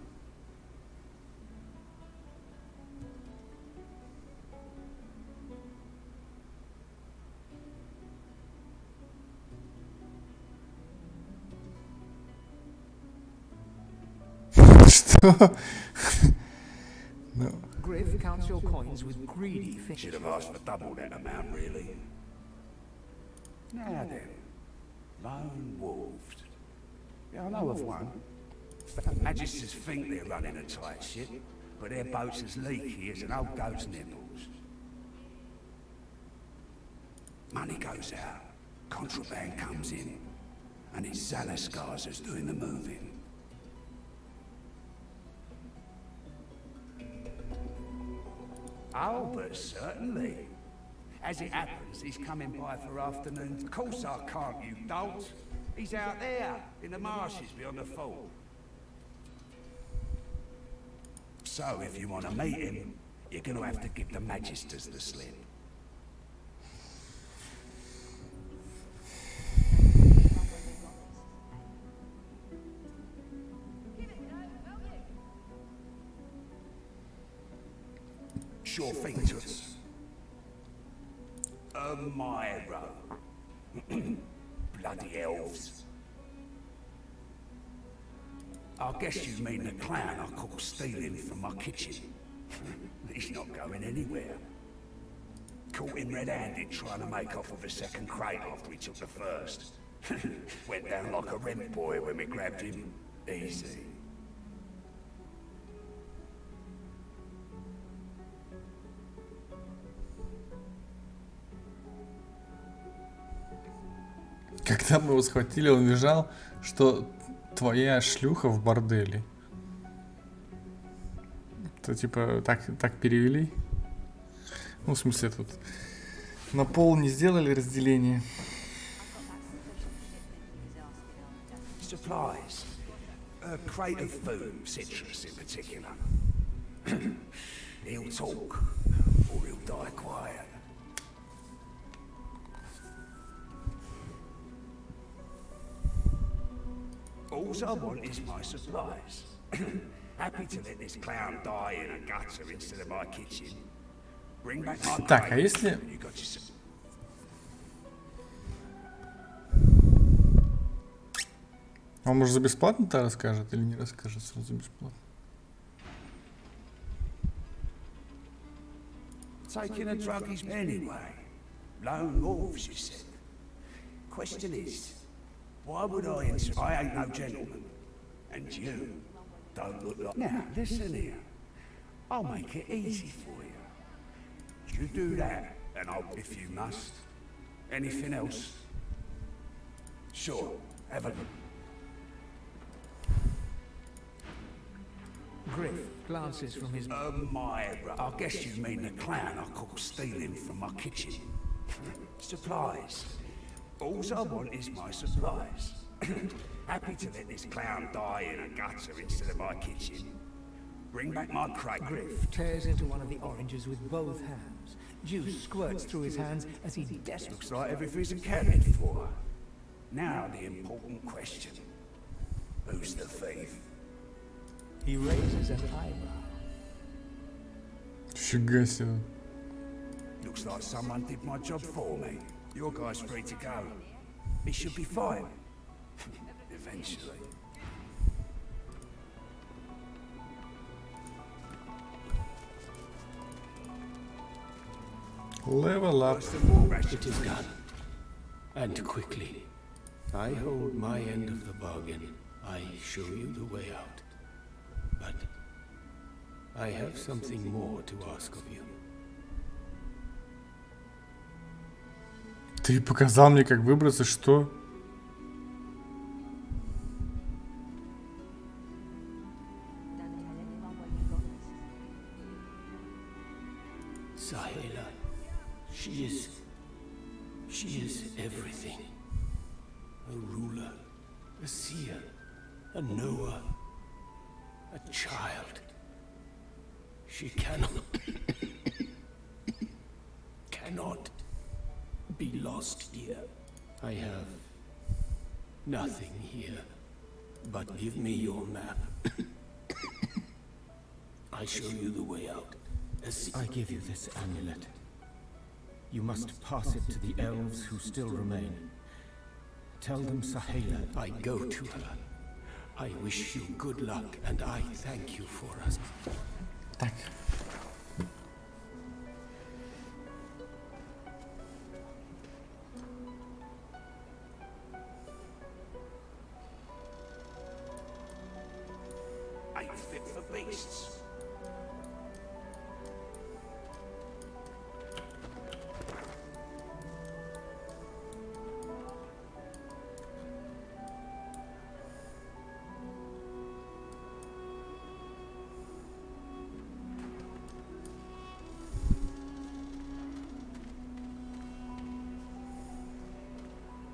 No. Griff counts your coins with greedy fish. Should have asked for double that amount, really. Now then, lone wolves. Yeah, I know of one. Magisters think they're running a tight ship, but their boat's as leaky as an old goat's nipples. Money goes out, contraband comes in, and it's Zalaskars who's doing the moving. Oh, but certainly. As it happens, he's coming by for afternoon. Of course I can't, you dolt. He's out there, in the marshes beyond the fort. So, if you want to meet him, you're going to have to give the Magisters the slip. Sure thing to us. Myro. Bloody elves. I guess you mean the clown I caught stealing from my kitchen. He's not going anywhere. Caught him red-handed trying to make off with a second crate after he took the first. Went down like a rent boy when we grabbed him. Easy. Когда мы его схватили, он лежал, что твоя шлюха в борделе. Это типа так перевели. Ну, в смысле, тут на пол не сделали разделение. Supplies. A crate of food, citrus in particular. He'll talk, or he'll die quiet. All I want is my supplies. Happy to let this clown die in a gutter instead of my kitchen. Bring back my Так, а если... Он, может, за бесплатно-то расскажет или не расскажет сразу за бесплатно? Taking a drug is anyway. Lone wolves, you said. Question is, why would I answer? I ain't no gentleman. And you don't look like... Now, listen here. I'll make it easy for you. You do that, and I'll, if you must. Anything else? Sure, have a look. Griff glances from his... Myra. I guess you mean the clown I caught stealing from my kitchen. Supplies. All I want is my supplies. Happy to let this clown die in a gutter instead of my kitchen. Bring back my crate. Griff tears into one of the oranges with both hands. Juice squirts through his hands as he looks like everything's accounted for. Now the important question. Who's the thief? He raises an eyebrow. Фига себе. Looks like someone did my job for me. Your guy's free to go. He should be fine. Eventually. Level up. It is done. And quickly. I hold my end of the bargain. I show you the way out. But I have something more to ask of you. Ты показал мне, как выбраться, что? Sahela, she is everything. A ruler, a seer, a knower, a child. She cannot be lost here. I have nothing here, but give me your map. I show you the way out. I give you this amulet. You must pass it to the elves who still remain. Tell them Sahela. I go to her. I wish you good luck, and I thank you for us. Так. Ain't fit for beasts.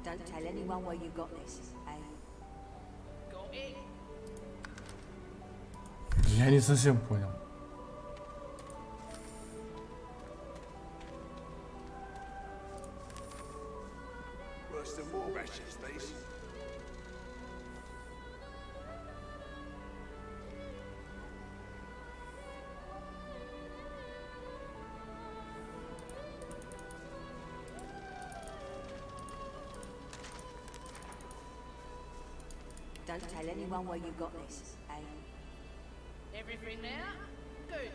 Don't tell anyone where you got this, eh? Got it. Я не совсем понял. Worse than war rations, these. Don't tell anyone where you got this, eh? Everything there? Good.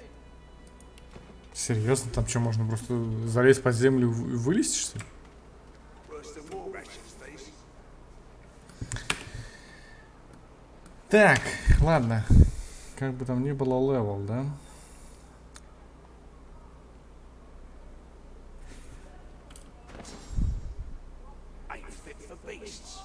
Серьезно? Там что, можно просто залезть под землю и вылезть, что ли? Worse than war rations, these. Так, ладно. Как бы там ни было, левел, да? Ain't fit for beasts.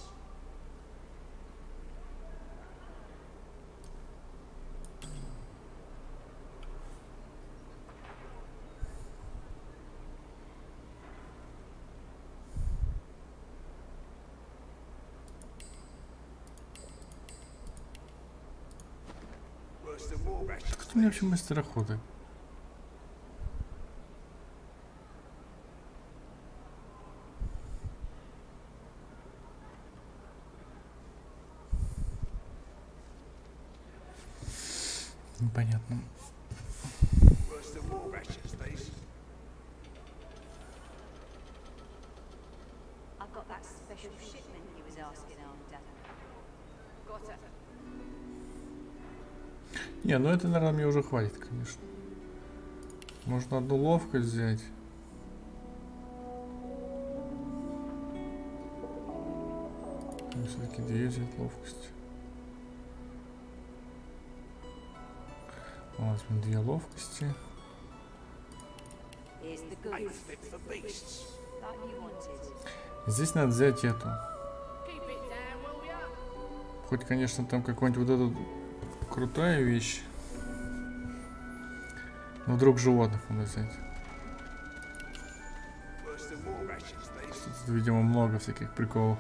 Worse than war rations. Кто у меня вообще мастер охоты? Непонятно. Worse than war rations, these. I've got that special shipment he was asking after. Got it. Не, ну это, наверное, мне уже хватит, конечно. Можно одну ловкость взять. Все-таки 2 взять ловкости. Возьмем 2 ловкости. Here's the goods. Ain't fit for beasts. Like you wanted. Здесь надо взять эту. Keep it down, will ya? Хоть, конечно, там какой-нибудь вот этот крутая вещь. Но вдруг животных надо взять. Worse than war rations, these. Тут, видимо, много всяких приколов.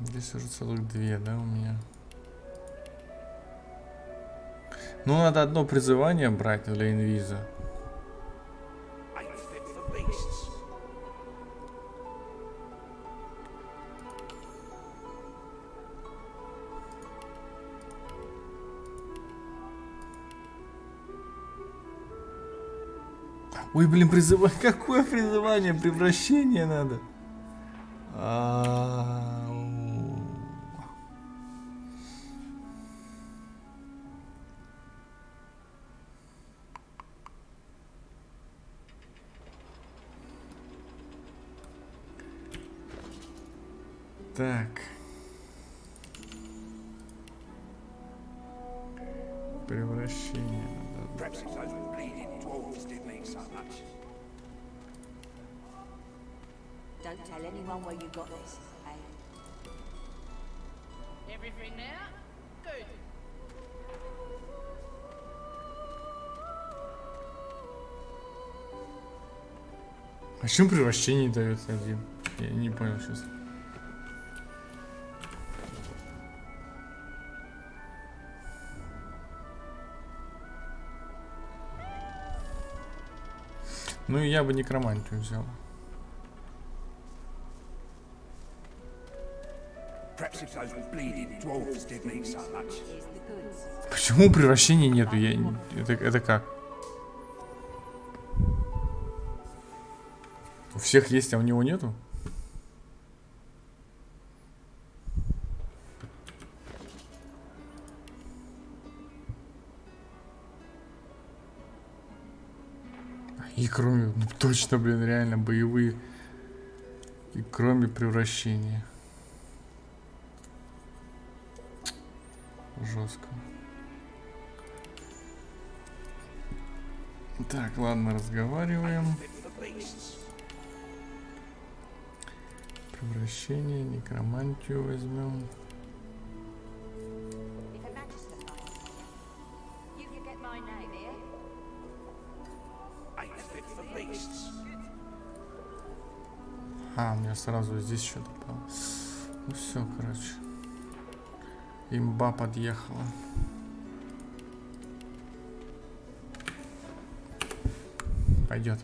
Здесь уже целых 2, да, у меня. Ну, надо одно призывание брать для инвиза. Ain't fit for beasts. Ой, блин, призывание. Какое призывание? Превращение надо. Так. Превращение надо. Perhaps it's those bleeding dwarves did mean so much. Don't tell anyone where you got this, eh? Everything there? Good. А чем превращение дается один? Я не понял сейчас. Ну и я бы некромантию взял. Perhaps if those bleeding dwarves did mean so much. Почему превращения нету? Это как? У всех есть, а у него нету? И кроме, ну точно, блин, реально боевые. И кроме превращения. Жестко. Так, ладно, разговариваем. Превращение, некромантию возьмем. А, у меня сразу здесь что-то попало. Ну все, короче. Имба подъехала. Пойдет.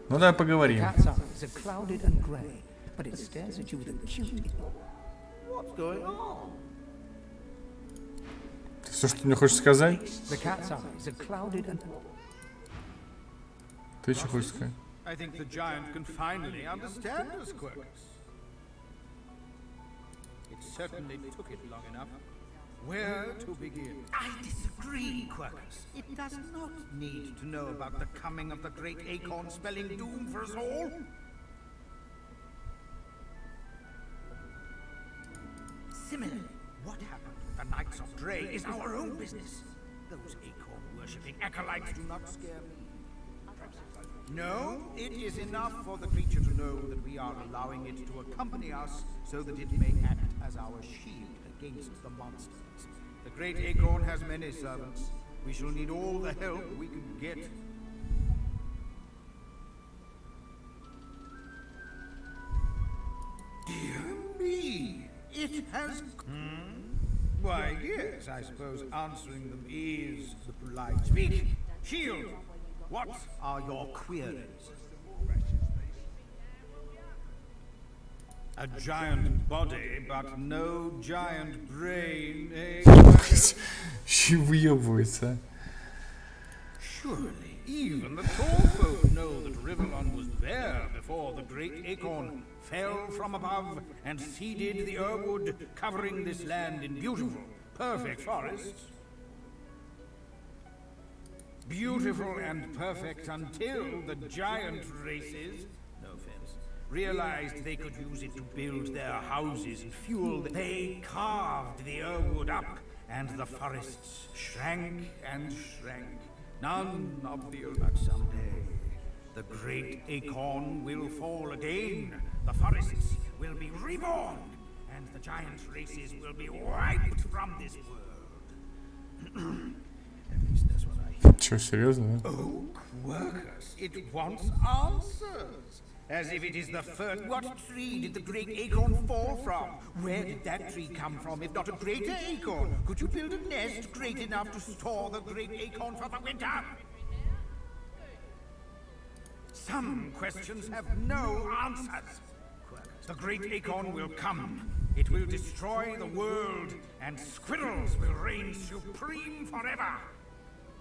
Ну давай поговорим. Ты все, что мне хочешь сказать? Ты что хочешь сказать? I think the giant can finally understand us, Quirkus. It certainly took it long enough. Where to begin? I disagree, Quirkus. It does not need to know about the coming of the great acorn spelling doom for us all. Similarly, what happened with the Knights of Dre is our own business. Those acorn-worshipping acolytes do not scare me. No, it is enough for the creature to know that we are allowing it to accompany us so that it may act as our shield against the monsters. The great acorn has many servants. We shall need all the help we can get. Dear me, it has... Why, yes, I suppose answering them is the polite speak. Shield! What are your queries? A giant body, but no giant brain, eh? Surely, even the tall folk know that Rivellon was there before the great acorn fell from above and seeded the Irwood, covering this land in beautiful, perfect forests. Beautiful and perfect until the giant races, no offense, realized they could use it to build their houses and fuel. They carved the Irwood up, and the forests shrank and shrank. None of the... But someday, the great acorn will fall again. The forests will be reborn, and the giant races will be wiped from this world. At least that's what I hear. Чё, серьезно? Oh, Quirkus, it wants answers. As if it is the first... What tree did the great acorn fall from? Where did that tree come from, if not a greater acorn? Could you build a nest great enough to store the great acorn for the winter? Some questions have no answers. Quirkus, the great acorn will come. It will destroy the world, and squirrels will reign supreme forever.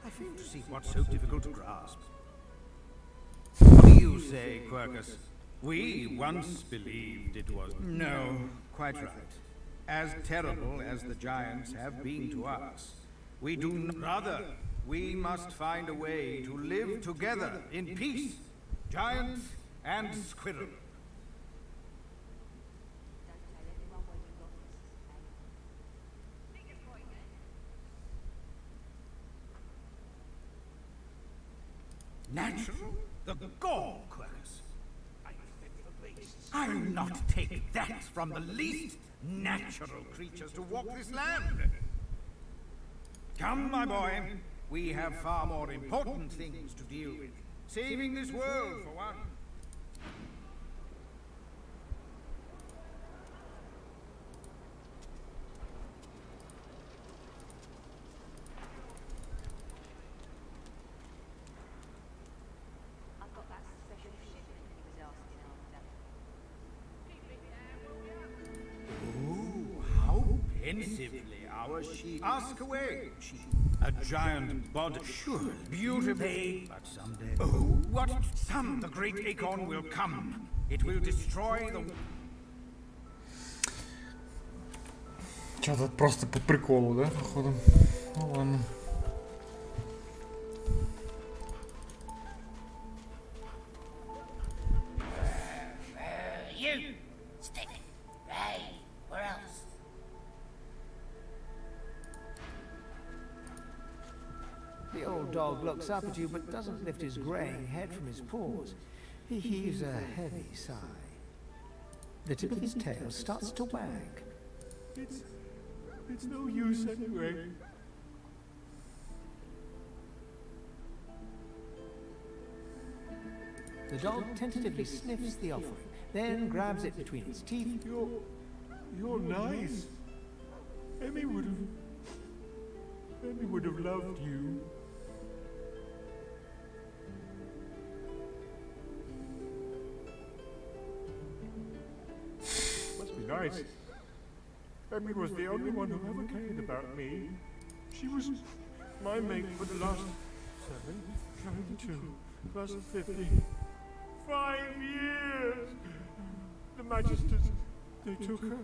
I fail to see what's so difficult to grasp. What do you say, Quirkus? We once believed it was... No, quite right. As terrible as the giants have been to us, we do not... Rather, we must find a way to live together in peace. Giant and squirrel. Natural? The gall, Quirkus. I'll not take that from the least natural creatures to walk this land. Come, my boy. We have far more important things to deal with. Saving this world, for one. Pensively, our sheep. Ask away, sheep. A giant body, sure, beautiful. But someday. Oh, what? The great acorn will come. It will destroy the. Чё тут просто по приколу, да, походу? Ну ладно. dog looks up at you but doesn't lift his greying head from his paws. He heaves a heavy sigh. The tip of his tail starts to wag. It's no use anyway. The dog tentatively sniffs the offering, then grabs it between its teeth. You're nice. Emmy would have loved you. Must be nice. Emmy was the only one who ever cared about me. She was my mate for the last 7, 2, plus 50. 5 years! The Magisters, they took her.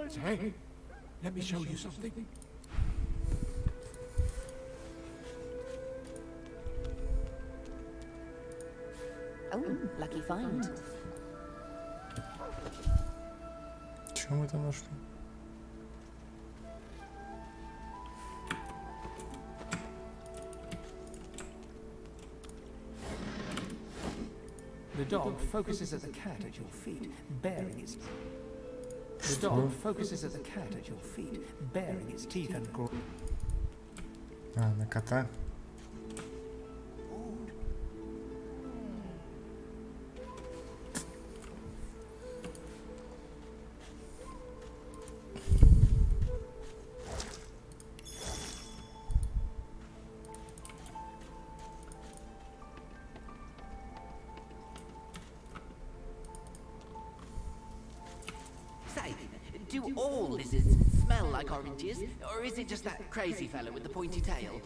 Say, let me show you something. Oh, lucky find. Чё мы там нашли? The dog focuses at the cat at your feet, bearing its... The dog focuses at the cat at your feet, baring its teeth and grow. На кота. Do all lizards smell like oranges, or is it just that crazy fellow with the pointy tail?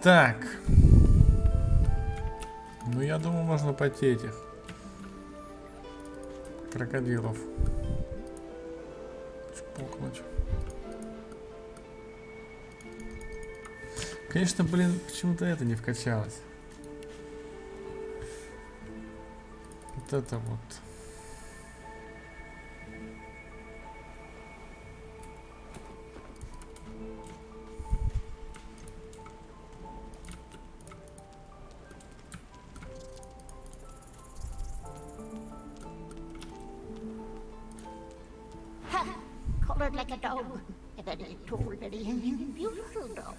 Так. Ну, я думаю, можно пойти этих крокодилов чпокнуть. Конечно, блин, почему-то это не вкачалось. Вот это вот. Collared like a dog. A very tall, very beautiful dog.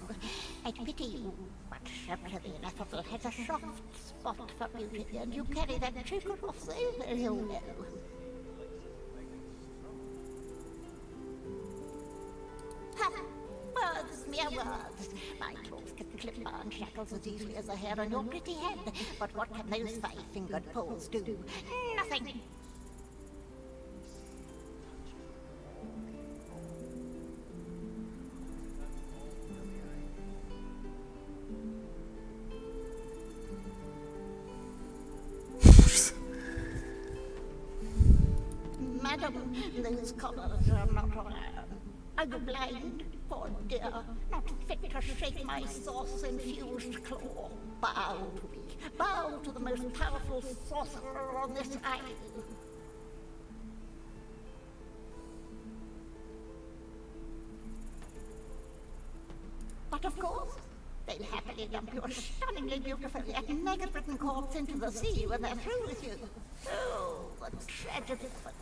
I pity you, but certainly Ineffable has a soft spot for beauty, and you carry that trick off so very well. Ha! Words, mere words. My claws can clip on shackles as easily as a hair on your pretty head, but what can those five-fingered poles do? Nothing. Madam, those collars are not on. Are you blind? Poor dear, not fit to shake my sauce-infused claw. Bow to me. Bow to the most powerful sorcerer on this isle. But of course, they'll happily dump your stunningly beautiful yet mega-Britain corpse into the sea when they're through with you. Oh, the tragedy of it.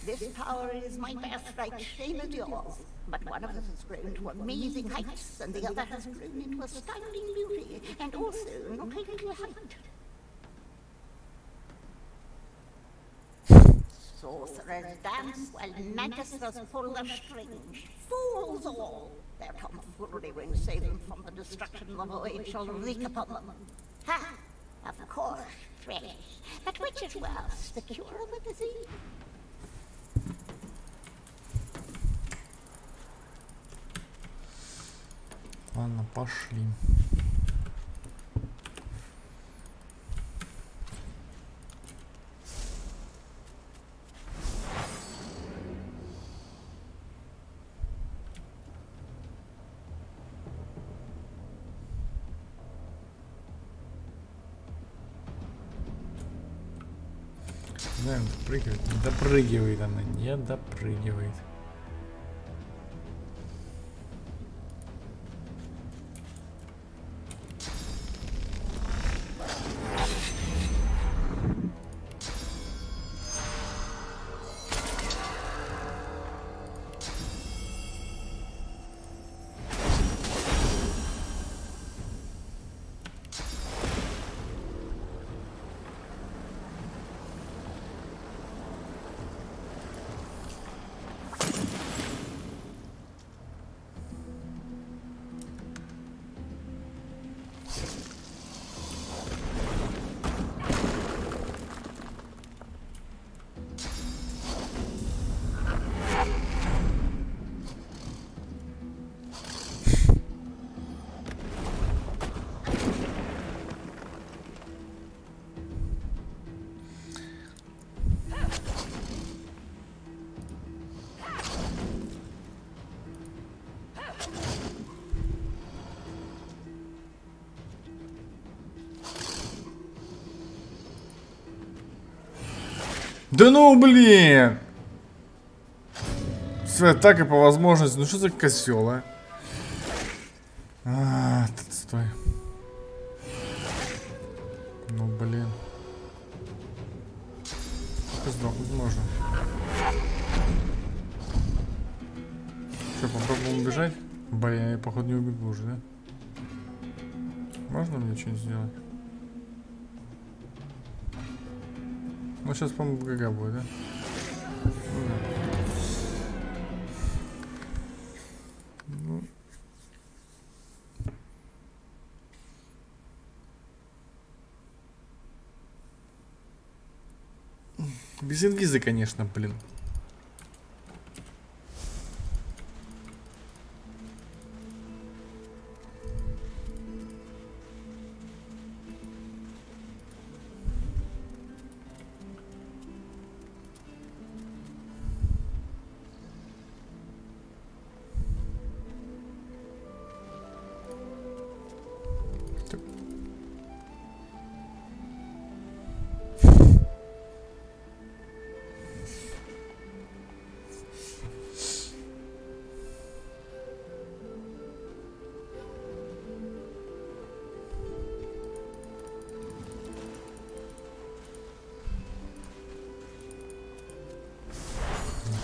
This power is my birthright, same as yours. But one of us has grown to amazing heights, and the other has grown into astounding beauty, and also not a little height. Sorcerers dance while magisters pull the strings. Fools all! Their tomfoolery won't save them from the destruction the void shall wreak upon them. Ha! Of course, fresh. But which is worse, the cure or the disease? Ладно, пошли. знаю, допрыгивает. Не допрыгивает она, не допрыгивает. Да ну блин! С атакой по возможности. Ну что за козел, а? Стой. Ну блин. Только сдохнуть можно. Что, попробуем убежать? Блин, я походу не убегу уже, да? Можно мне что-нибудь сделать? Ну сейчас, по-моему, ГГ будет, да? Ну. Без инвиза, конечно, блин.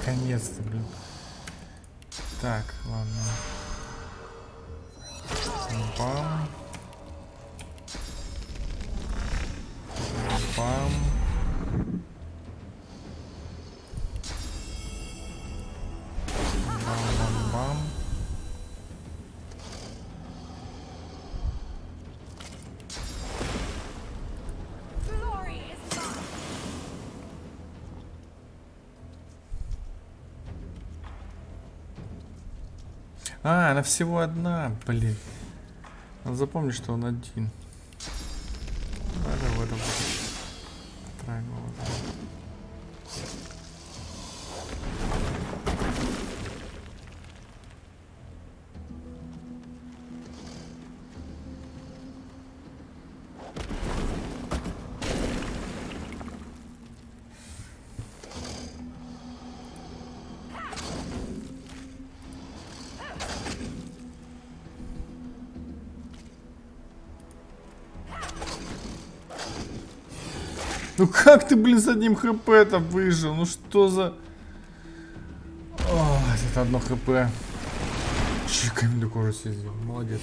Наконец-то, блин. Так, ладно. Бам. Бам. Бам-бам-бам. А, она всего одна, блин. Надо запомнить, что он один. Надо в этом. Ну как ты, блин, с одним хп-то выжил? Ну что за... О, это одно хп. Чиками до кожи съездил. Молодец.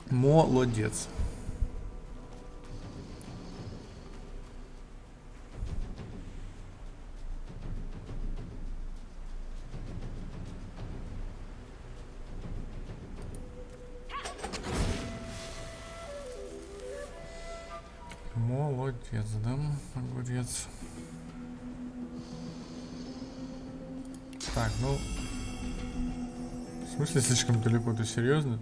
Молодец. Молодец, да? Огурец. Так, ну... В смысле слишком далеко? Ты серьезно?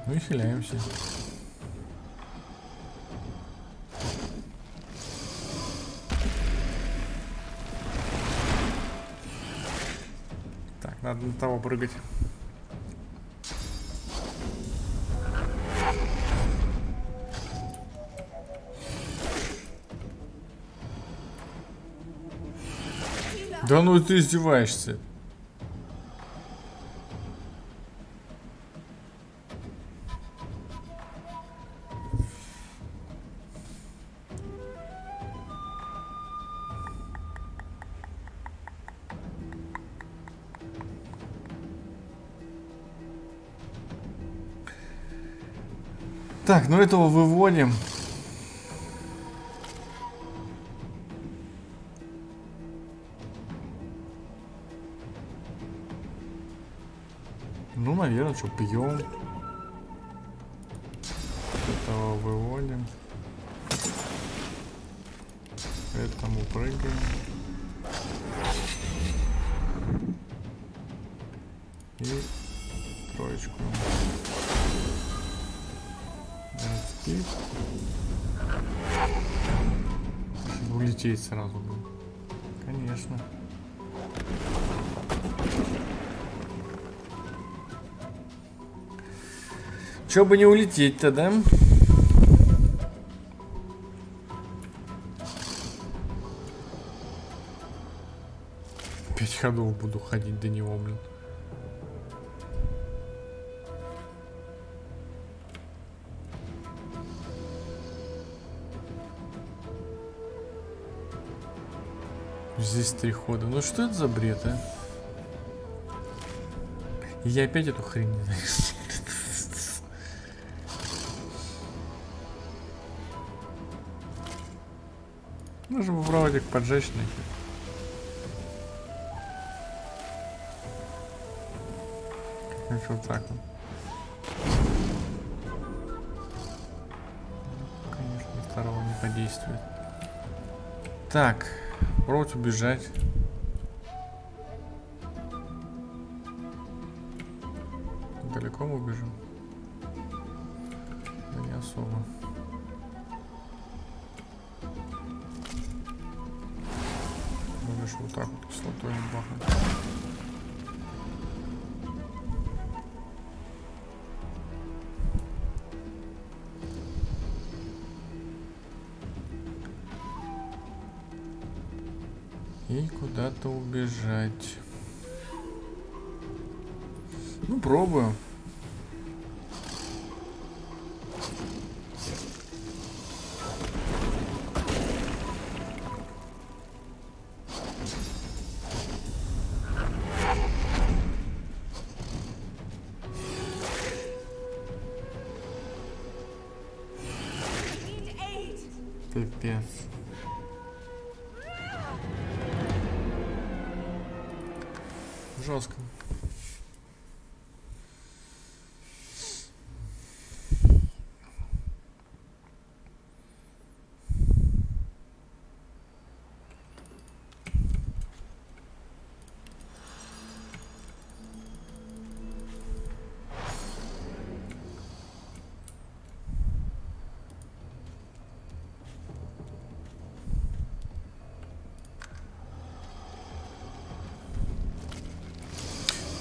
Ну и хиляемся. Надо на того прыгать. Да ну ты издеваешься. Так, ну этого выводим. Ну, наверное, что, пьем. Этого выводим. Этому прыгаем. И троечку. Спит. Улететь сразу бы. Конечно. Чё бы не улететь-то, да? Пять ходов буду ходить до него, блин. Здесь 3 хода. Ну что это за бред, а? Я опять эту хрень не знаю. Нужно попробовать их поджечь нахер. Как вот так вот. Конечно, второго не подействует. Так, пробовать убежать. Далеко мы убежим? Да не особо. Вот так вот кислотой не бахнуть. И куда-то убежать. Ну, пробую. Пипец. Жестко.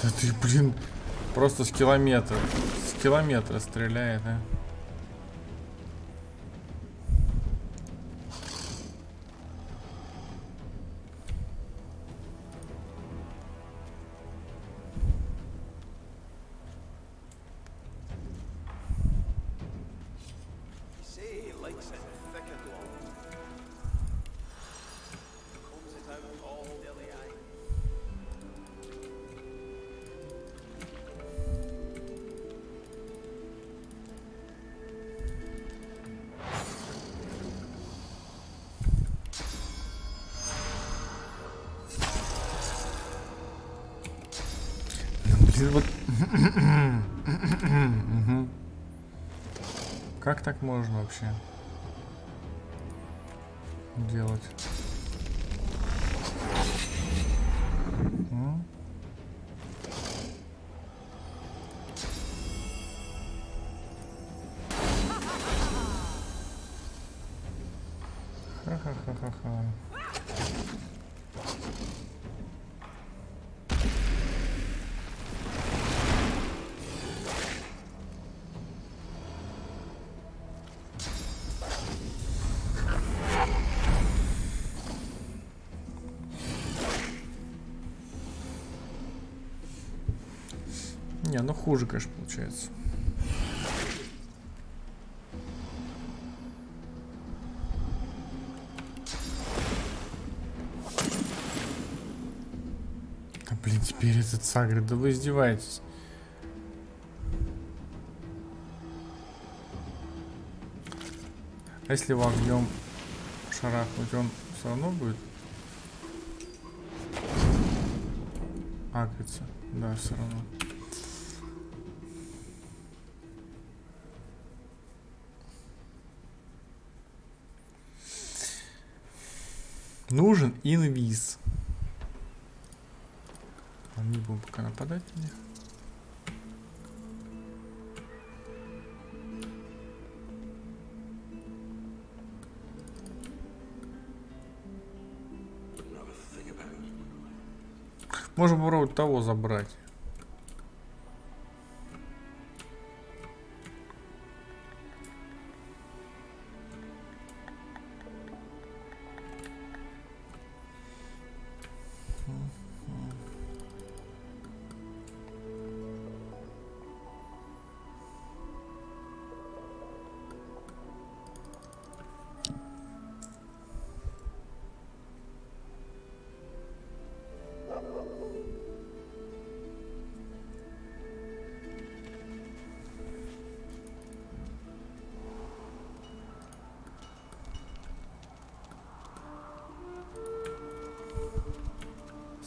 Да ты, блин, просто с километра стреляет, а. Вот. Как так можно вообще делать? Ха-ха-ха-ха-ха. Не, ну хуже, конечно, получается. Да блин, теперь этот Сагрид, да вы издеваетесь. А если его огнем шарахнуть, он все равно будет агриться? Да, все равно. Нужен инвиз. Не буду пока нападать на них. Можно попробовать того забрать.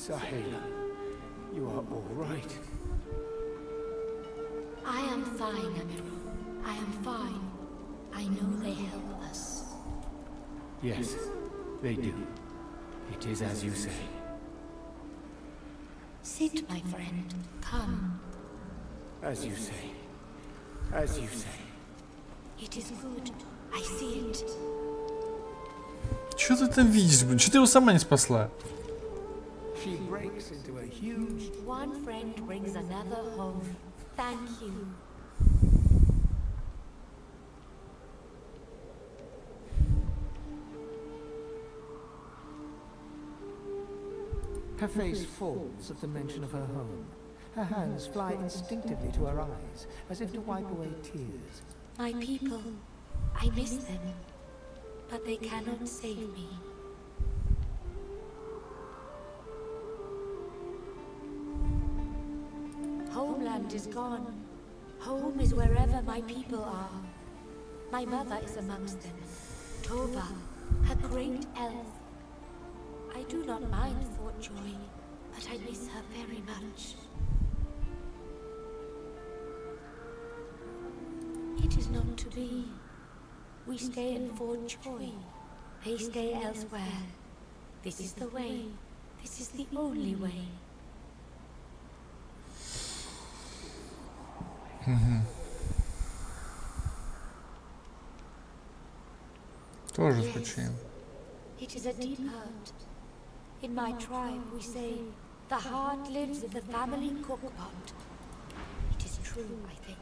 Sahela, you are all right. I am fine, Amiru. I am fine. I know they help us. Yes, they do. It is as you say. Sit, my friend. Come. As you say. As you say. It is good. I see it. Что ты там видишь, блин? Что ты его сама не спасла? She breaks into a huge... One friend brings another home. Thank you. Her face falls at the mention of her home. Her hands fly instinctively to her eyes, as if to wipe away tears. My people, I miss them, but they cannot save me. Homeland is gone. Home is wherever my people are. My mother is amongst them. Tova, a great elf. I do not mind Fort Joy, but I miss her very much. It is not to be. We stay in Fort Joy. They stay elsewhere. This is the way. This is the only way. Тоже скучаем. It is a deep hurt. In my tribe, we say, the heart lives in the family cookpot. It is true, I think.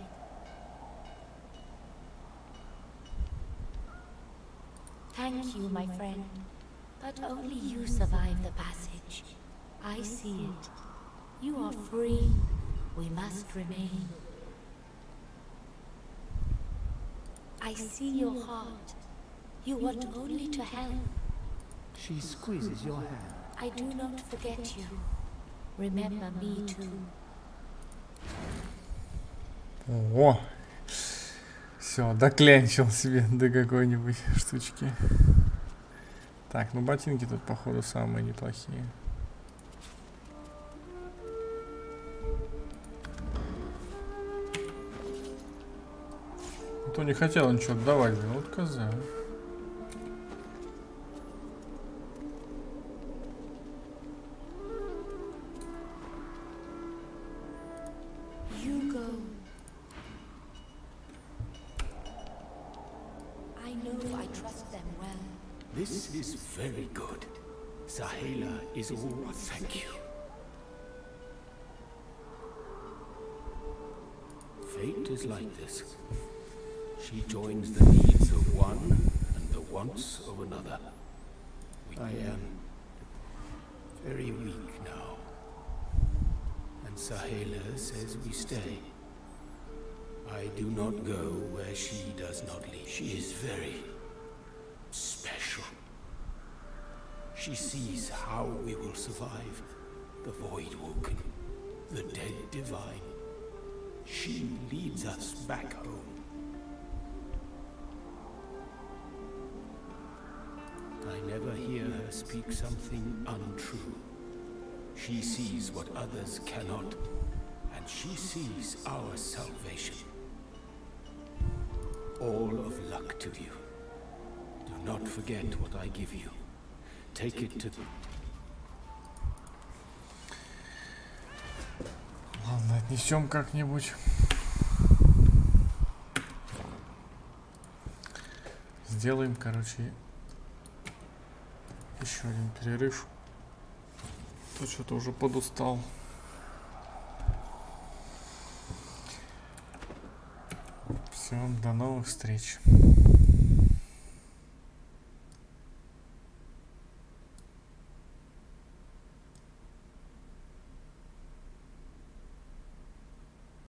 Thank you, my friend. But only you survive the passage. I see it. You are free. We must remain. I see your heart. You want only to help. She squeezes your hand. I do not forget you. Remember me too. О, все, доклянчил себе до какой-нибудь штучки. Так, ну ботинки тут, походу, самые неплохие. То не хотел ничего отдавать, блин, вот коза. This is very good. Sahela is all thank you. Fate is like this. She joins the needs of one and the wants of another. I am very weak now. And Sahela says we stay. I do not go where she does not lead. She is very special. She sees how we will survive. The Void Woken, the dead divine. She leads us back home. I never hear her speak something untrue. She sees what others cannot, and she sees our salvation. All of luck to you. Do not forget what I give you. Take it to... Ладно, отнесем как-нибудь. Сделаем, короче, еще один перерыв. То что-то уже подустал. Все, до новых встреч.